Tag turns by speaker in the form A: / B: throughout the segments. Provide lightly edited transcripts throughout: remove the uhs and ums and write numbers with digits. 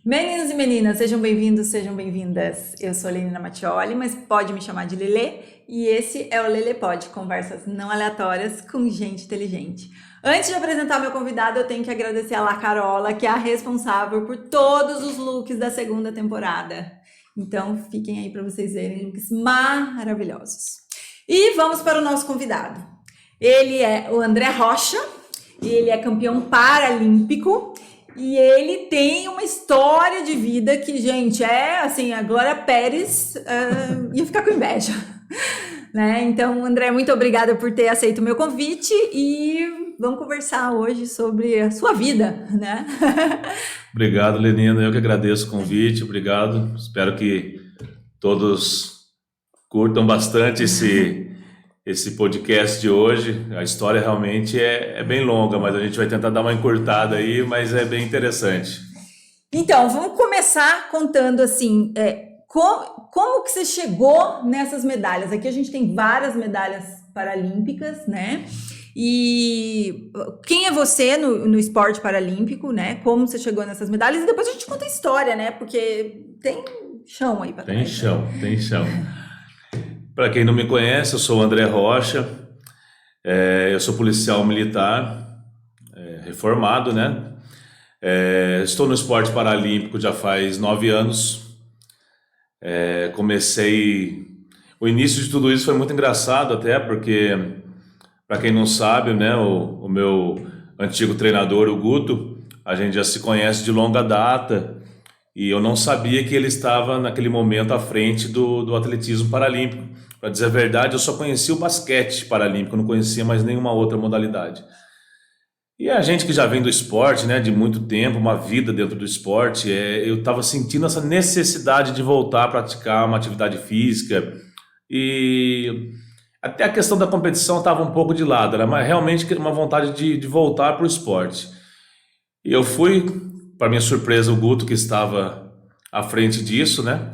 A: Meninos e meninas, sejam bem-vindos, sejam bem-vindas. Eu sou a Lenina Mattioli, mas pode me chamar de Lelê, e esse é o Lelê Pod, conversas não aleatórias com gente inteligente. Antes de apresentar meu convidado, eu tenho que agradecer a La Carola, que é a responsável por todos os looks da segunda temporada. Então, fiquem aí para vocês verem looks maravilhosos. E vamos para o nosso convidado. Ele é o André Rocha, e ele é campeão paralímpico. E ele tem uma história de vida que, gente, é assim, a Glória Pérez ia ficar com inveja, né? Então, André, muito obrigada por ter aceito o meu convite e vamos conversar hoje sobre a sua vida, né?
B: Obrigado, Lenina, eu que agradeço o convite, obrigado. Espero que todos curtam bastante esse podcast de hoje. A história realmente é bem longa, mas a gente vai tentar dar uma encurtada aí, mas é bem interessante.
A: Então, vamos começar contando assim, como que você chegou nessas medalhas? Aqui a gente tem várias medalhas paralímpicas, né? E quem é você no esporte paralímpico, né? Como você chegou nessas medalhas? E depois a gente conta a história, né? Porque tem chão aí para trás.
B: Tem chão. Para quem não me conhece, eu sou o André Rocha, eu sou policial militar, reformado, né? Estou no esporte paralímpico já faz 9 anos. O início de tudo isso foi muito engraçado até, porque, para quem não sabe, né, o meu antigo treinador, o Guto, a gente já se conhece de longa data, e eu não sabia que ele estava naquele momento à frente do atletismo paralímpico. Para dizer a verdade, eu só conhecia o basquete paralímpico, não conhecia mais nenhuma outra modalidade. E a gente que já vem do esporte, né, de muito tempo, uma vida dentro do esporte, eu estava sentindo essa necessidade de voltar a praticar uma atividade física, e até a questão da competição estava um pouco de lado, era realmente uma vontade de voltar para o esporte. E eu fui, para minha surpresa, o Guto que estava à frente disso, né?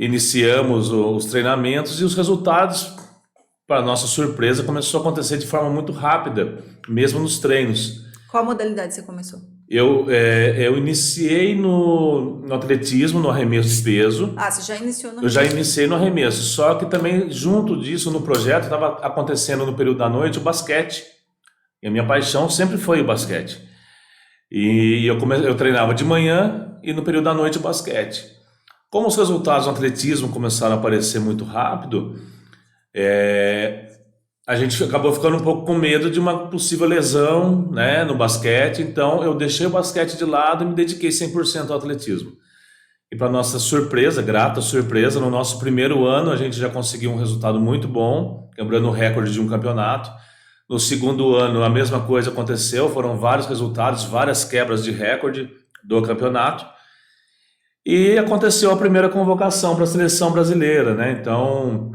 B: Iniciamos os treinamentos e os resultados, para nossa surpresa, começou a acontecer de forma muito rápida, mesmo nos treinos.
A: Qual modalidade você começou?
B: Eu iniciei no atletismo, no arremesso de peso.
A: Ah, você já iniciou no
B: Eu já iniciei no arremesso, só que também junto disso, no projeto, estava acontecendo no período da noite o basquete. E a minha paixão sempre foi o basquete. E eu treinava de manhã e no período da noite o basquete. Como os resultados no atletismo começaram a aparecer muito rápido, a gente acabou ficando um pouco com medo de uma possível lesão, né, no basquete. Então eu deixei o basquete de lado e me dediquei 100% ao atletismo. E para nossa surpresa, grata surpresa, no nosso primeiro ano a gente já conseguiu um resultado muito bom, quebrando o recorde de um campeonato. No segundo ano a mesma coisa aconteceu, foram vários resultados, várias quebras de recorde do campeonato. E aconteceu a primeira convocação para a seleção brasileira, né? Então,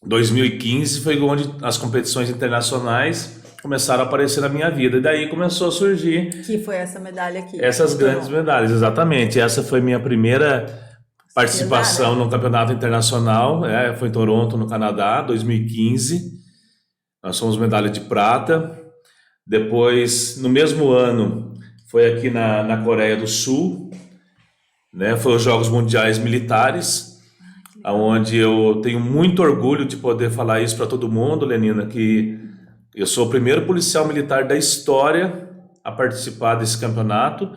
B: 2015 foi onde as competições internacionais começaram a aparecer na minha vida. E daí começou a surgir...
A: Que foi essa medalha aqui.
B: Essas grandes medalhas, exatamente. Essa foi minha primeira participação no campeonato internacional, foi em Toronto, no Canadá, 2015. Nós fomos medalha de prata. Depois, no mesmo ano, foi aqui na Coreia do Sul, né? Foi os Jogos Mundiais Militares, onde eu tenho muito orgulho de poder falar isso para todo mundo, Lenina, que eu sou o primeiro policial militar da história a participar desse campeonato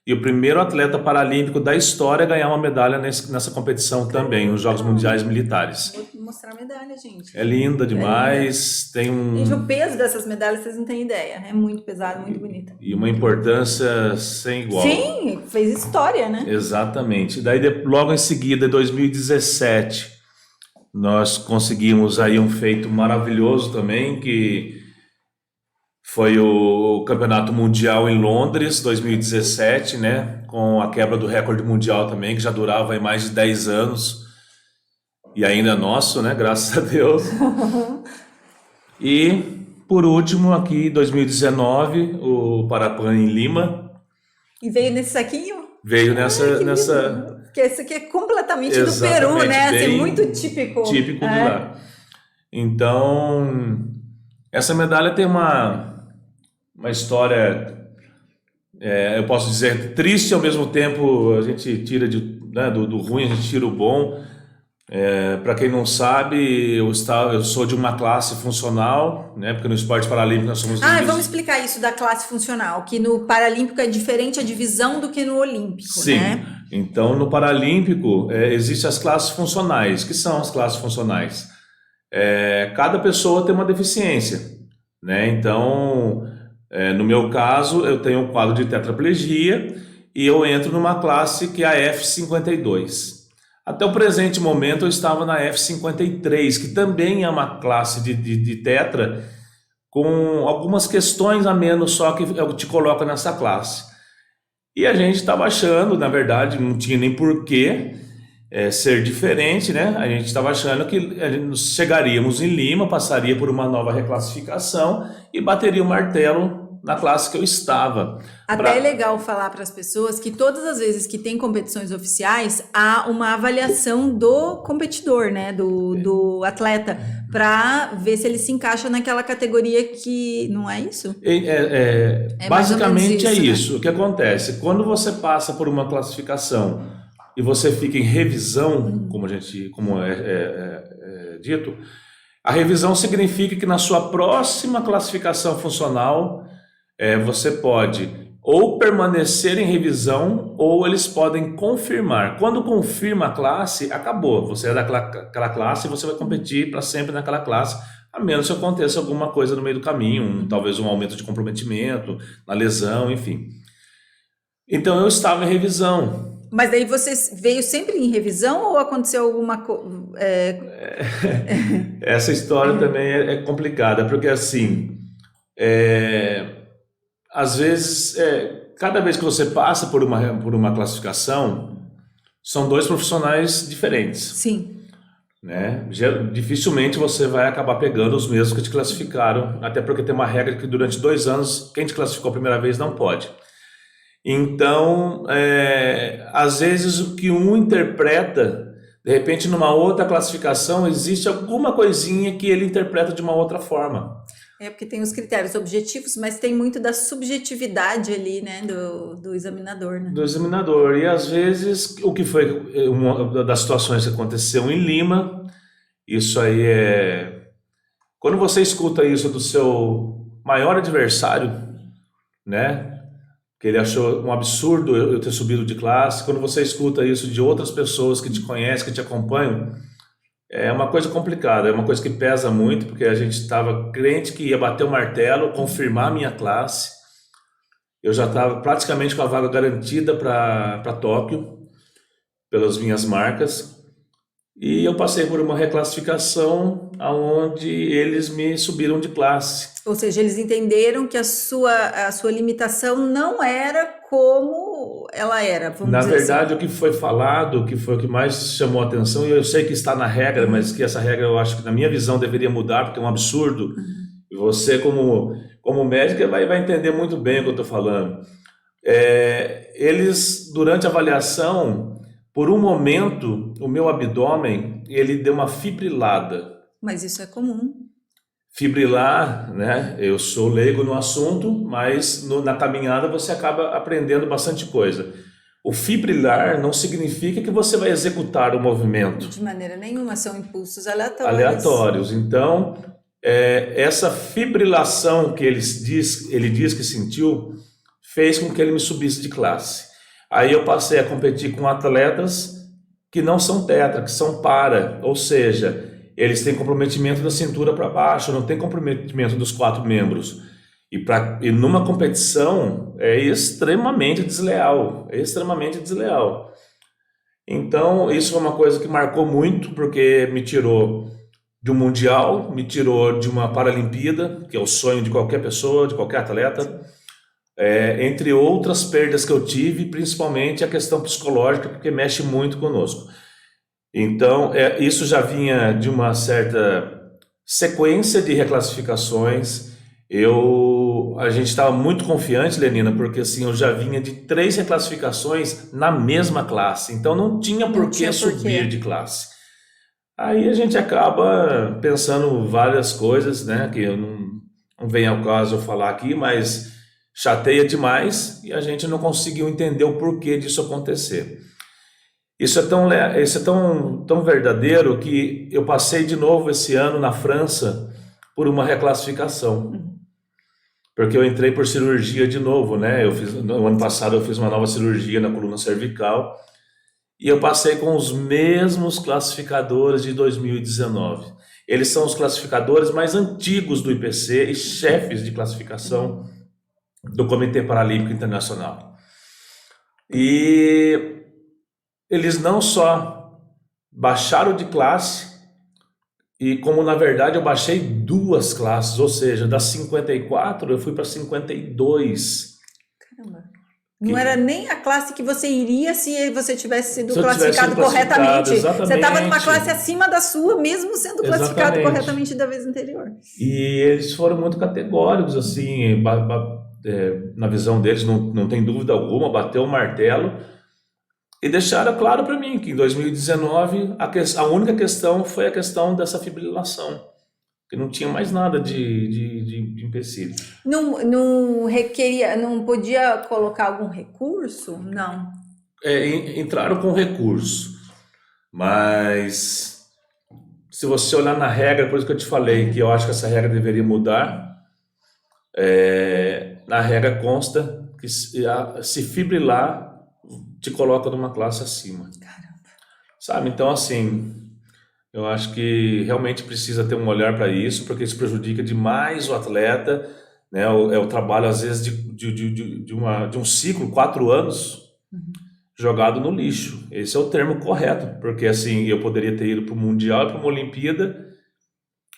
B: e o primeiro atleta paralímpico da história a ganhar uma medalha nessa competição também, os Jogos Mundiais Militares.
A: Vou mostrar a medalha, gente.
B: É linda demais, tem
A: Gente, o peso dessas medalhas vocês não têm ideia, é muito pesado, muito bonita.
B: E uma importância sem igual.
A: Sim, fez história, né?
B: Exatamente. Daí logo em seguida, em 2017, nós conseguimos aí um feito maravilhoso também, que foi o Campeonato Mundial em Londres, 2017, né? Com a quebra do recorde mundial também, que já durava aí mais de 10 anos. E ainda é nosso, né? Graças a Deus. E, por último, aqui em 2019, o Parapan em Lima.
A: E veio nesse saquinho?
B: Veio nessa...
A: Porque esse aqui é completamente do Peru, né? Assim, muito típico.
B: Típico de lá. Então, essa medalha tem uma história eu posso dizer, triste, ao mesmo tempo a gente tira né, do ruim, a gente tira o bom. Para quem não sabe, eu sou de uma classe funcional, né, porque no esporte paralímpico nós somos
A: Vamos explicar isso da classe funcional, que no Paralímpico é diferente a divisão do que no Olímpico,
B: Sim.
A: né?
B: Então, no Paralímpico, existem as classes funcionais. Que são as classes funcionais? Cada pessoa tem uma deficiência, né? Então, no meu caso, eu tenho um quadro de tetraplegia e eu entro numa classe que é a F52. Até o presente momento eu estava na F53, que também é uma classe de tetra, com algumas questões a menos só que te coloca nessa classe. E a gente estava achando, na verdade, não tinha nem porquê ser diferente, né? A gente estava achando que chegaríamos em Lima, passaria por uma nova reclassificação e bateria o martelo na classe que eu estava.
A: Até é legal falar para as pessoas que todas as vezes que tem competições oficiais, há uma avaliação do competidor, né? Do atleta, para ver se ele se encaixa naquela categoria que... Não é isso?
B: Basicamente
A: isso,
B: isso. Né? O que acontece? Quando você passa por uma classificação e você fica em revisão, como é dito, a revisão significa que na sua próxima classificação funcional você pode ou permanecer em revisão ou eles podem confirmar. Quando confirma a classe, acabou. Você é daquela classe e você vai competir para sempre naquela classe, a menos que aconteça alguma coisa no meio do caminho, talvez um aumento de comprometimento, na lesão, enfim. Então eu estava em revisão.
A: Mas daí você veio sempre em revisão ou aconteceu alguma coisa?
B: Essa história também é complicada, porque assim, às vezes, cada vez que você passa por uma classificação, são dois profissionais diferentes.
A: Sim.
B: Né? Dificilmente você vai acabar pegando os mesmos que te classificaram, até porque tem uma regra que durante 2 anos, quem te classificou a primeira vez não pode. Então, às vezes o que um interpreta, de repente numa outra classificação, existe alguma coisinha que ele interpreta de uma outra forma.
A: Porque tem os critérios objetivos, mas tem muito da subjetividade ali, né, do examinador, né?
B: Do examinador. E às vezes, o que foi uma das situações que aconteceu em Lima, isso aí quando você escuta isso do seu maior adversário, né, que ele achou um absurdo eu ter subido de classe, quando você escuta isso de outras pessoas que te conhecem, que te acompanham, é uma coisa complicada, é uma coisa que pesa muito, porque a gente estava crente que ia bater o martelo, confirmar a minha classe. Eu já estava praticamente com a vaga garantida para Tóquio, pelas minhas marcas. E eu passei por uma reclassificação onde eles me subiram de classe.
A: Ou seja, eles entenderam que a sua limitação não era como ela era, vamos
B: Na
A: dizer
B: verdade,
A: assim.
B: o que foi falado, que foi o que mais chamou a atenção, e eu sei que está na regra, mas que essa regra eu acho que na minha visão deveria mudar, porque é um absurdo. E você, como médica, vai entender muito bem o que eu estou falando. Eles, durante a avaliação, por um momento, o meu abdômen, ele deu uma fibrilada.
A: Mas isso é comum.
B: Fibrilar, né? Eu sou leigo no assunto, mas na caminhada você acaba aprendendo bastante coisa. O fibrilar não significa que você vai executar o movimento.
A: De maneira nenhuma, são impulsos aleatórios.
B: Aleatórios. Então, essa fibrilação que ele diz que sentiu, fez com que ele me subisse de classe. Aí eu passei a competir com atletas que não são tetra, que são para, ou seja, eles têm comprometimento da cintura para baixo, não tem comprometimento dos 4 membros. E numa competição é extremamente desleal, Então, isso foi uma coisa que marcou muito, porque me tirou de um mundial, me tirou de uma Paralimpíada, que é o sonho de qualquer pessoa, de qualquer atleta. Entre outras perdas que eu tive, principalmente a questão psicológica, porque mexe muito conosco. Então, isso já vinha de uma certa sequência de reclassificações. A gente estava muito confiante, Lenina, porque assim, eu já vinha de 3 reclassificações na mesma classe, então não tinha por que subir de classe. Aí a gente acaba pensando várias coisas, né, que eu não vem ao caso eu falar aqui, mas chateia demais e a gente não conseguiu entender o porquê disso acontecer. Isso é tão verdadeiro que eu passei de novo esse ano na França por uma reclassificação. Porque eu entrei por cirurgia de novo, né? No ano passado eu fiz uma nova cirurgia na coluna cervical e eu passei com os mesmos classificadores de 2019. Eles são os classificadores mais antigos do IPC e chefes de classificação do Comitê Paralímpico Internacional. E eles não só baixaram de classe, e como na verdade eu baixei 2 classes, ou seja, das 54 eu fui para 52.
A: Caramba. Não era nem a classe que você iria se você tivesse sido
B: Se eu tivesse
A: classificado
B: sido classificado,
A: corretamente. Você
B: exatamente.
A: estava numa classe acima da sua, mesmo sendo classificado
B: Exatamente.
A: corretamente da vez anterior.
B: E eles foram muito categóricos, assim, na visão deles, não tem dúvida alguma, bateu o martelo e deixaram claro para mim que em 2019 a única questão foi a questão dessa fibrilação, que não tinha mais nada de empecilho.
A: Não requeria, não podia colocar algum recurso? Não.
B: Entraram com recurso, mas se você olhar na regra, por isso que eu te falei que eu acho que essa regra deveria mudar, na regra consta que se fibrilar te coloca numa classe acima.
A: Caramba.
B: Sabe? Então, assim, eu acho que realmente precisa ter um olhar para isso, porque isso prejudica demais o atleta, né? É o trabalho, às vezes, de um ciclo, 4 anos, jogado no lixo. Esse é o termo correto, porque, assim, eu poderia ter ido para o Mundial e para uma Olimpíada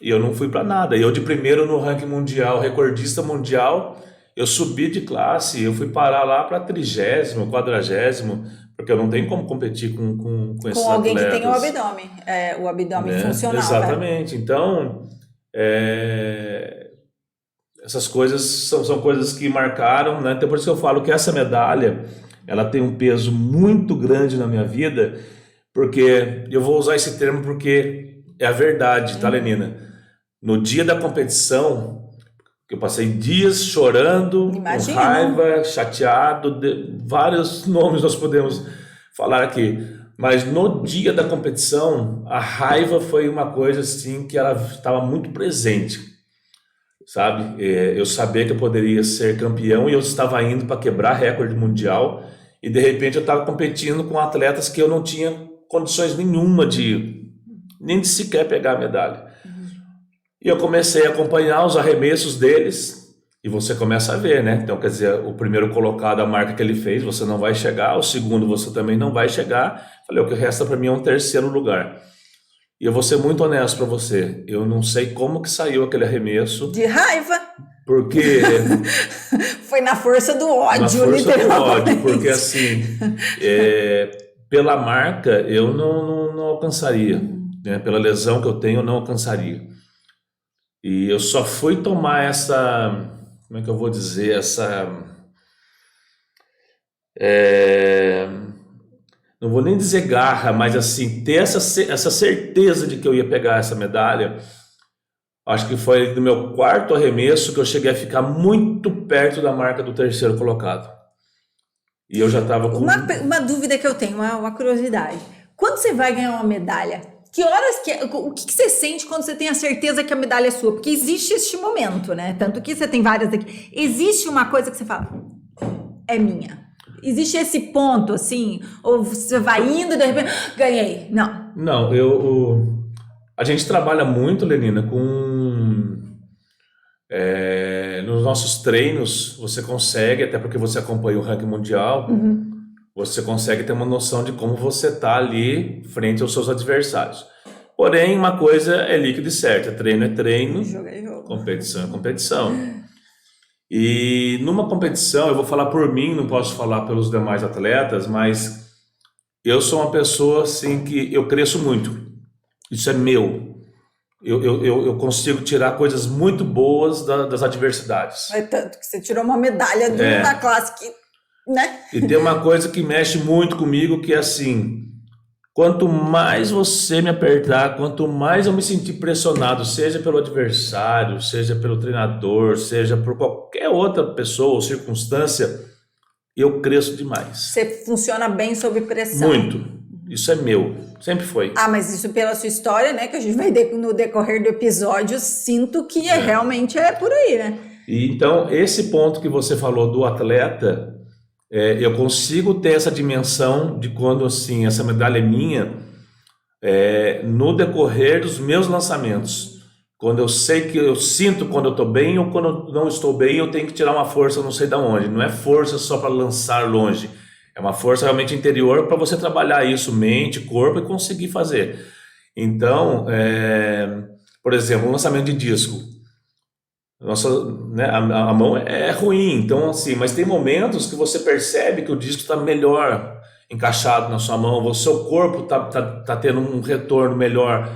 B: e eu não fui para nada. Eu, de primeiro no ranking mundial, recordista mundial, eu subi de classe, eu fui parar lá para 30º, 40º, porque eu não tenho como competir com esses atletas.
A: Com alguém que tem o abdômen funcional.
B: Exatamente. Né? Então, essas coisas são coisas que marcaram, né? Então, por isso que eu falo que essa medalha, ela tem um peso muito grande na minha vida, porque eu vou usar esse termo porque é a verdade, tá, Lenina? No dia da competição, eu passei dias chorando, com raiva, chateado, vários nomes nós podemos falar aqui. Mas no dia da competição, a raiva foi uma coisa assim que ela estava muito presente, sabe? Eu sabia que eu poderia ser campeão e eu estava indo para quebrar recorde mundial e de repente eu estava competindo com atletas que eu não tinha condições nenhuma nem de sequer pegar a medalha. E eu comecei a acompanhar os arremessos deles e você começa a ver, né? Então, quer dizer, o primeiro colocado, a marca que ele fez, você não vai chegar. O segundo, você também não vai chegar. Falei, o que resta para mim é um 3º lugar. E eu vou ser muito honesto para você. Eu não sei como que saiu aquele arremesso.
A: De raiva.
B: Porque...
A: Foi na força do ódio,
B: na força
A: literalmente.
B: Do ódio, porque assim, pela marca, eu não alcançaria. Né? Pela lesão que eu tenho, eu não alcançaria. E eu só fui tomar como é que eu vou dizer, não vou nem dizer garra, mas assim, ter essa certeza de que eu ia pegar essa medalha, acho que foi no meu 4º arremesso que eu cheguei a ficar muito perto da marca do 3º colocado. E eu já estava com...
A: Uma dúvida que eu tenho, uma curiosidade. Quando você vai ganhar uma medalha, o que você sente quando você tem a certeza que a medalha é sua? Porque existe este momento, né? Tanto que você tem várias aqui. Existe uma coisa que você fala, é minha. Existe esse ponto, assim? Ou você vai indo e de repente, ganhei. Não.
B: Não, a gente trabalha muito, Lenina, nos nossos treinos, você consegue, até porque você acompanha o ranking mundial, você consegue ter uma noção de como você está ali frente aos seus adversários. Porém, uma coisa é líquido e certo, é treino,
A: jogo é jogo.
B: Competição é competição. E numa competição, eu vou falar por mim, não posso falar pelos demais atletas, mas eu sou uma pessoa assim que eu cresço muito. Isso é meu. Eu consigo tirar coisas muito boas das adversidades.
A: É tanto que você tirou uma medalha da classe que... Né?
B: E tem uma coisa que mexe muito comigo, que é assim, Quanto mais você me apertar, quanto mais eu me sentir pressionado, seja pelo adversário, seja pelo treinador, seja por qualquer outra pessoa ou circunstância, eu cresço demais.
A: Você funciona bem sob pressão.
B: Muito. Isso é meu. Sempre foi.
A: Mas isso pela sua história, né? Que a gente vai no decorrer do episódio, sinto que realmente é por aí, né?
B: E então, esse ponto que você falou do atleta, eu consigo ter essa dimensão de quando, assim, essa medalha é minha, no decorrer dos meus lançamentos. Quando eu sei que eu sinto quando eu estou bem ou quando eu não estou bem, eu tenho que tirar uma força não sei de onde. Não é força só para lançar longe. É uma força realmente interior para você trabalhar isso, mente, corpo e conseguir fazer. Então, por exemplo, um lançamento de disco. Nossa, né, a mão é ruim, então assim, mas tem momentos que você percebe que o disco está melhor encaixado na sua mão, o seu corpo tá tendo um retorno melhor.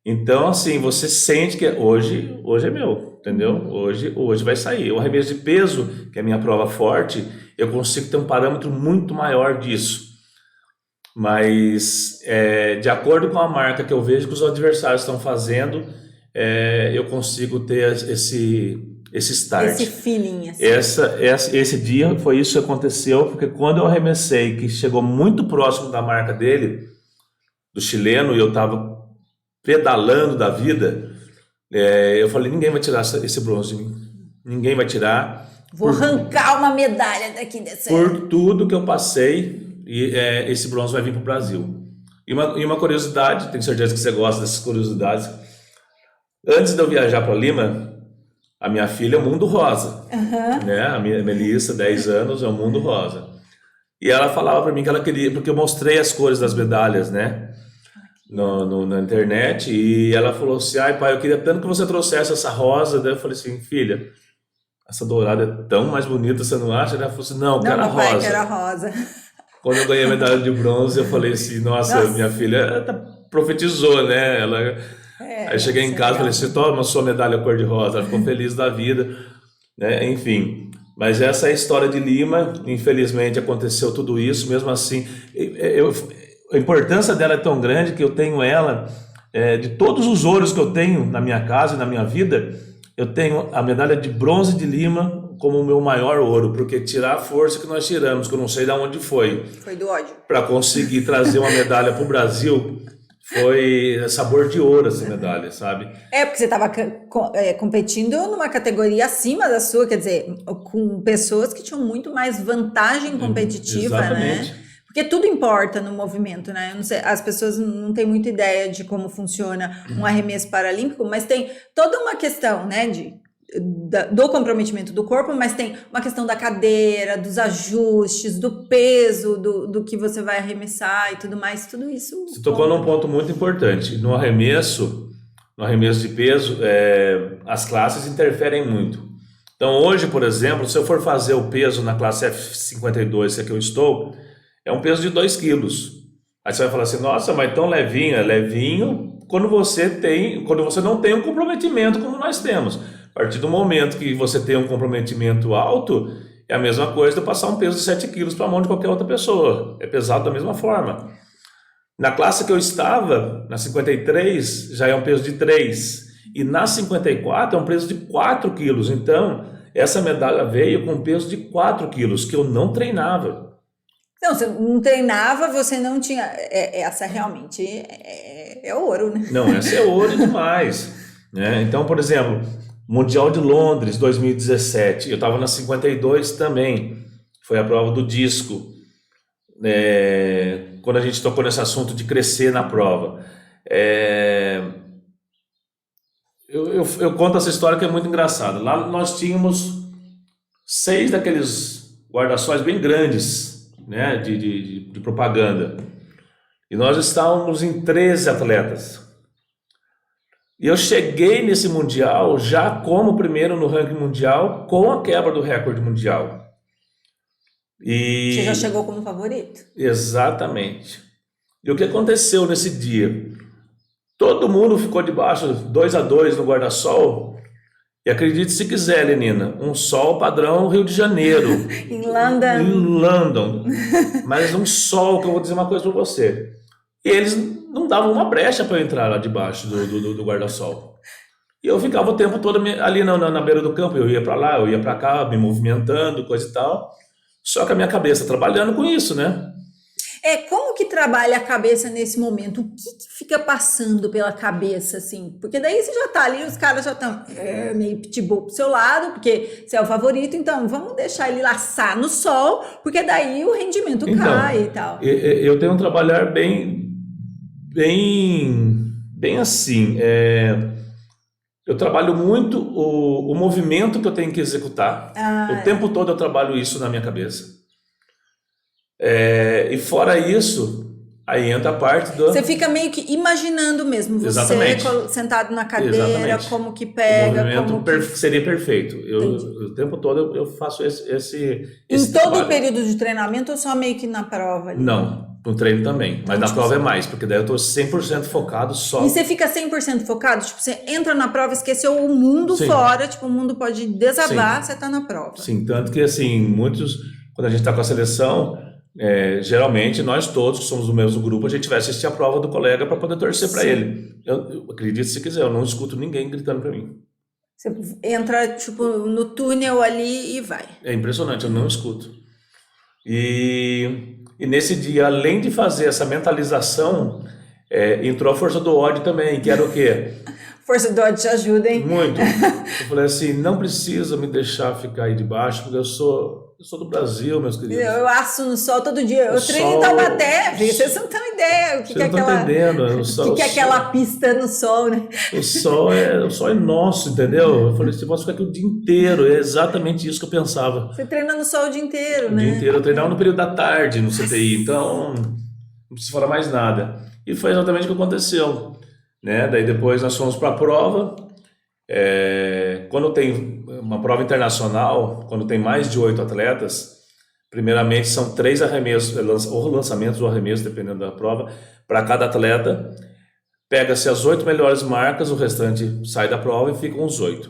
B: Então, assim, você sente que hoje é meu, entendeu? Hoje vai sair. O arremesso de peso, que é a minha prova forte, eu consigo ter um parâmetro muito maior disso. Mas, de acordo com a marca que eu vejo que os adversários estão fazendo, eu consigo ter esse start.
A: Esse feeling, assim.
B: Esse dia foi isso que aconteceu, porque quando eu arremessei, que chegou muito próximo da marca dele, do chileno, e eu estava pedalando da vida, eu falei, ninguém vai tirar esse bronze de mim. Ninguém vai tirar.
A: Vou arrancar uma medalha daqui dessa.
B: Por tudo que eu passei, e esse bronze vai vir para o Brasil. E uma curiosidade, tenho certeza que você gosta dessas curiosidades. Antes de eu viajar para Lima, a minha filha é o mundo rosa. Né? A minha Melissa, 10 anos, é o mundo rosa. E ela falava para mim que ela queria, porque eu mostrei as cores das medalhas, né? Na internet, e ela falou assim, ai pai, eu queria tanto que você trouxesse essa rosa. Daí eu falei assim, filha, essa dourada é tão mais bonita, você não acha? Ela falou assim, não, quero a rosa.
A: Pai, quero a rosa.
B: Quando eu ganhei a medalha de bronze, eu falei assim, nossa. Minha filha profetizou, né? Aí cheguei em casa e falei assim, toma sua medalha cor-de-rosa. Ela ficou feliz da vida, né? Enfim, mas essa é a história de Lima. Infelizmente aconteceu tudo isso, mesmo assim, a importância dela é tão grande que eu tenho ela, de todos os ouros que eu tenho na minha casa e na minha vida, eu tenho a medalha de bronze de Lima como o meu maior ouro, porque tirar a força que nós tiramos, que eu não sei de onde foi
A: do ódio,
B: para conseguir trazer uma medalha para o Brasil, foi sabor de ouro essa medalha, sabe?
A: Porque você estava competindo numa categoria acima da sua, quer dizer, com pessoas que tinham muito mais vantagem competitiva,
B: Exatamente.
A: né? Porque tudo importa no movimento, né? Eu não sei, as pessoas não têm muita ideia de como funciona um arremesso paralímpico, mas tem toda uma questão, né, do comprometimento do corpo, mas tem uma questão da cadeira, dos ajustes, do peso, do que você vai arremessar e tudo mais, tudo isso.
B: Você tocou num ponto muito importante. No arremesso de peso, as classes interferem muito. Então hoje, por exemplo, se eu for fazer o peso na classe F52, que é que eu estou, é um peso de 2 quilos. Aí você vai falar assim, nossa, mas tão levinho. É levinho quando você não tem um comprometimento como nós temos. A partir do momento que você tem um comprometimento alto, é a mesma coisa de eu passar um peso de 7 quilos para a mão de qualquer outra pessoa. É pesado da mesma forma. Na classe que eu estava, na 53, já é um peso de 3. E na 54 é um peso de 4 quilos. Então, essa medalha veio com um peso de 4 quilos, que eu não treinava.
A: Não, você não treinava, você não tinha... essa realmente é ouro, né?
B: Não, essa é ouro demais. Né? Então, por exemplo, Mundial de Londres, 2017, eu estava na 52 também. Foi a prova do disco. Quando a gente tocou nesse assunto de crescer na prova. Eu conto essa história que é muito engraçada. Lá nós tínhamos 6 daqueles guarda-sóis bem grandes, né, de propaganda, e nós estávamos em 13 atletas, e eu cheguei nesse mundial já como primeiro no ranking mundial, com a quebra do recorde mundial. E
A: você já chegou como favorito.
B: Exatamente. E o que aconteceu nesse dia? Todo mundo ficou debaixo 2-2 no guarda-sol. E acredite se quiser, Lenina, um sol padrão Rio de Janeiro.
A: Em London.
B: Em London. Mas um sol, que eu vou dizer uma coisa para você. E eles não davam uma brecha para eu entrar lá debaixo do guarda-sol. E eu ficava o tempo todo ali na beira do campo, eu ia para lá, eu ia para cá, me movimentando, coisa e tal. Só que a minha cabeça trabalhando com isso, né?
A: Como que trabalha a cabeça nesse momento? O que fica passando pela cabeça, assim? Porque daí você já tá ali, os caras já estão meio pitbull pro seu lado, porque você é o favorito, então vamos deixar ele laçar no sol, porque daí o rendimento cai e tal.
B: Eu tenho um trabalhar bem assim. Eu trabalho muito o movimento que eu tenho que executar. O tempo todo eu trabalho isso na minha cabeça. E fora isso, aí entra a parte do...
A: Você fica meio que imaginando mesmo, você
B: Exatamente.
A: Sentado na cadeira,
B: Exatamente.
A: como que pega,
B: o movimento
A: como que...
B: seria perfeito. O tempo todo eu faço esse
A: Em todo
B: trabalho.
A: o período de treinamento ou só meio que na prova? Ali?
B: Não, no treino também, mas na prova é mais, porque daí eu tô 100% focado só...
A: E você fica 100% focado? Tipo, você entra na prova, esqueceu o mundo
B: Sim.
A: fora, tipo, o mundo pode desabar,
B: Sim.
A: você tá na prova.
B: Sim, tanto que assim, quando a gente tá com a seleção, geralmente nós todos que somos do mesmo grupo, a gente vai assistir a prova do colega para poder torcer para ele. Eu acredito se quiser, eu não escuto ninguém gritando para mim.
A: Você entra, tipo, no túnel ali e vai.
B: É impressionante, eu não escuto. E nesse dia, além de fazer essa mentalização, entrou a força do ódio também, que era o quê?
A: Força do ódio te ajuda, hein?
B: Muito. Eu falei assim, não precisa me deixar ficar aí debaixo, porque eu sou do Brasil, meus queridos.
A: Eu aço no sol todo dia. Eu treino em Taubaté, vocês não têm ideia o que é aquela... O que é aquela pista no sol, né?
B: O sol é nosso, entendeu? Eu falei assim, posso ficar aqui o dia inteiro. É exatamente isso que eu pensava.
A: Você treina no sol o dia inteiro, né?
B: O dia inteiro. Eu treinava no período da tarde no CTI, então não preciso falar mais nada. E foi exatamente o que aconteceu, né? Daí depois nós fomos para a prova. Quando tem uma prova internacional, quando tem mais de 8 atletas, primeiramente são 3 arremessos, ou lançamentos ou arremessos, dependendo da prova, para cada atleta. Pega-se as 8 melhores marcas, o restante sai da prova e ficam os 8.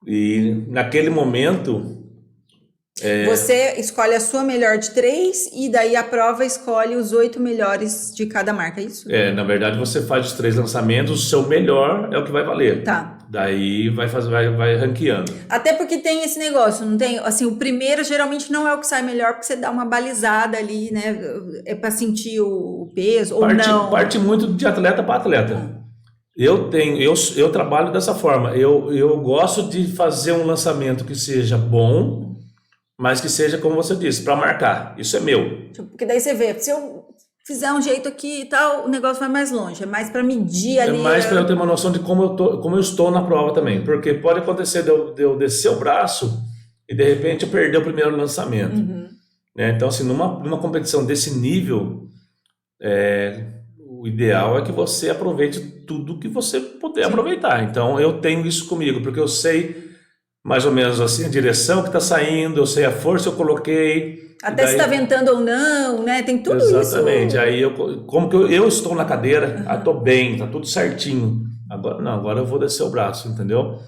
B: E naquele momento...
A: Você escolhe a sua melhor de 3 e daí a prova escolhe os 8 melhores de cada marca, é isso?
B: Na verdade você faz os 3 lançamentos, o seu melhor é o que vai valer.
A: Tá.
B: Daí vai ranqueando.
A: Até porque tem esse negócio, não tem? Assim, o primeiro geralmente não é o que sai melhor, porque você dá uma balizada ali, né? É pra sentir o peso, ou não.
B: Parte muito de atleta para atleta. Eu trabalho dessa forma. Eu gosto de fazer um lançamento que seja bom, mas que seja, como você disse, para marcar. Isso é meu.
A: Porque daí você vê, se eu fizer um jeito aqui e tal, o negócio vai mais longe. É mais para medir ali.
B: É mais para eu ter uma noção de como eu estou na prova também. Porque pode acontecer de eu descer o braço e de repente eu perder o primeiro lançamento.
A: Uhum.
B: Então, assim, numa competição desse nível, o ideal é que você aproveite tudo que você puder aproveitar. Então, eu tenho isso comigo, porque eu sei mais ou menos assim a direção que está saindo, eu sei a força que eu coloquei.
A: Até se está ventando ou não, né? Tem tudo isso.
B: Exatamente. Aí como que eu estou na cadeira, estou bem, tá tudo certinho. Agora eu vou descer o braço, entendeu?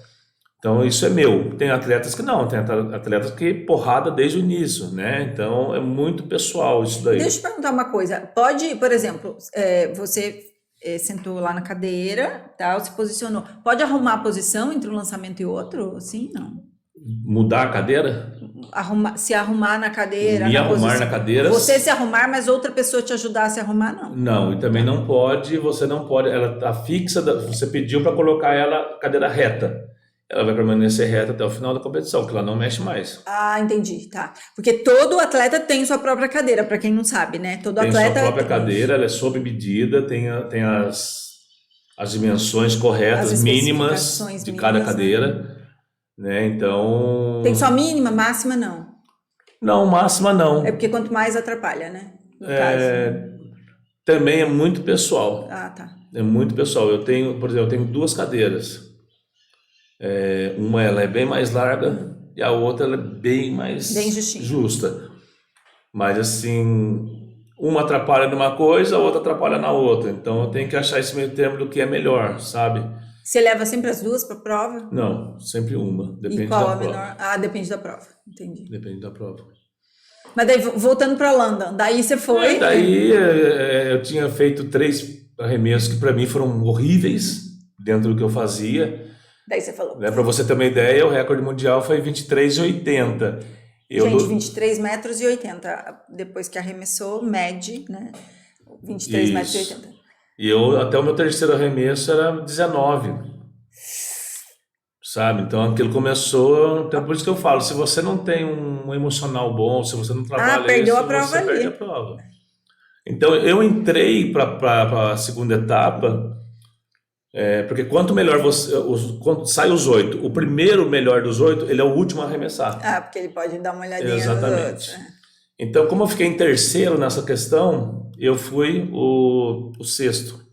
B: Então isso é meu. Tem atletas que não, tem atletas que porrada desde o início, né? Então é muito pessoal isso daí.
A: Deixa eu te perguntar uma coisa. Pode, por exemplo, você sentou lá na cadeira, tal, se posicionou. Pode arrumar a posição entre um lançamento e outro? Assim, não.
B: Mudar a cadeira?
A: Se arrumar na cadeira.
B: Me arrumar na cadeira.
A: Você se arrumar, mas outra pessoa te ajudar a se arrumar, não.
B: Não, e também não pode, você não pode, ela tá fixa, você pediu para colocar ela cadeira reta. Ela vai permanecer reta até o final da competição, porque ela não mexe mais.
A: Ah, entendi, tá. Porque todo atleta tem sua própria cadeira, para quem não sabe, né? Todo atleta
B: tem sua própria cadeira, ela é sob medida, tem as dimensões corretas,
A: as
B: mínimas de cada cadeira, né? Então...
A: Tem só mínima, máxima não?
B: Não, máxima não.
A: É porque quanto mais atrapalha, né? No caso.
B: Também é muito pessoal.
A: Ah, tá.
B: É muito pessoal. Por exemplo, eu tenho 2 cadeiras. Uma ela é bem mais larga e a outra ela é bem mais justa. Mas assim, uma atrapalha numa coisa, a outra atrapalha na outra. Então eu tenho que achar esse meio termo do que é melhor, sabe?
A: Você leva sempre as 2 para a prova?
B: Não, sempre uma. Depende
A: e qual
B: da
A: a
B: prova.
A: menor? Ah, depende da prova. Entendi.
B: Depende da prova.
A: Mas daí, voltando para London, daí você foi...
B: Daí eu tinha feito 3 arremessos que para mim foram horríveis dentro do que eu fazia.
A: Daí você falou...
B: Para você ter uma ideia, o recorde mundial foi 23,80.
A: Gente, 23 metros e 80. Depois que arremessou, mede, né? 23 metros e 80.
B: E até o meu terceiro arremesso era 19. Sabe? Então aquilo começou. Então por isso que eu falo: se você não tem um emocional bom, se você não trabalha
A: perdeu
B: isso,
A: a prova
B: você
A: ali.
B: perde a prova. Então eu entrei para a segunda etapa, porque quanto melhor quando sai os 8, o primeiro melhor dos 8, ele é o último a arremessar.
A: Porque ele pode dar uma olhadinha
B: Exatamente.
A: nos outros.
B: Então, como eu fiquei em terceiro nessa questão, eu fui o sexto.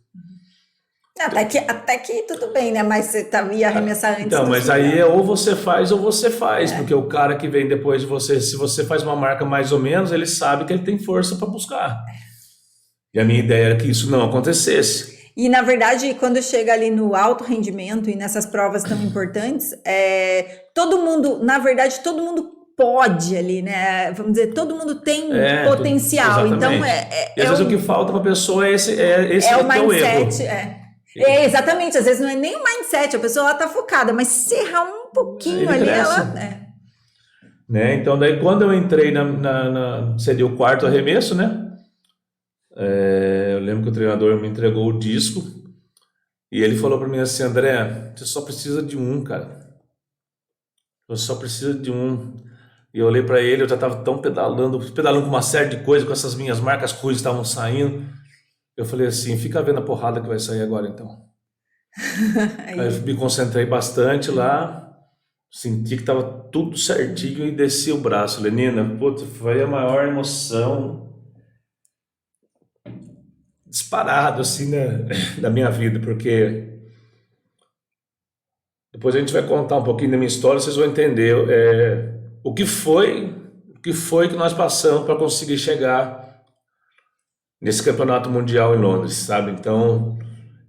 A: Até que tudo bem, né? Mas você ia arremessar antes.
B: Então, mas aí ou você faz ou você faz, porque o cara que vem depois de você, se você faz uma marca mais ou menos, ele sabe que ele tem força para buscar. E a minha ideia era que isso não acontecesse.
A: E, na verdade, quando chega ali no alto rendimento e nessas provas tão importantes, todo mundo, na verdade, todo mundo pode ali, né? Vamos dizer, todo mundo tem potencial. Então,
B: e às vezes o que falta para a pessoa é esse
A: o
B: mindset.
A: Exatamente, às vezes não é nem o mindset, a pessoa está focada, mas se errar um pouquinho ali, ela...
B: Né? Então, daí quando eu entrei seria o quarto arremesso, né? Eu lembro que o treinador me entregou o disco e ele falou para mim assim: André, você só precisa de um, cara. Você só precisa de um. E eu olhei para ele, eu já estava tão pedalando com uma série de coisas, com essas minhas marcas ruins estavam saindo. Eu falei assim: fica vendo a porrada que vai sair agora, então. Aí eu me concentrei bastante lá, senti que estava tudo certinho e desci o braço. Lenina, putz, foi a maior emoção disparado assim da minha vida, porque depois a gente vai contar um pouquinho da minha história, vocês vão entender o que foi que nós passamos para conseguir chegar nesse campeonato mundial em Londres, sabe? Então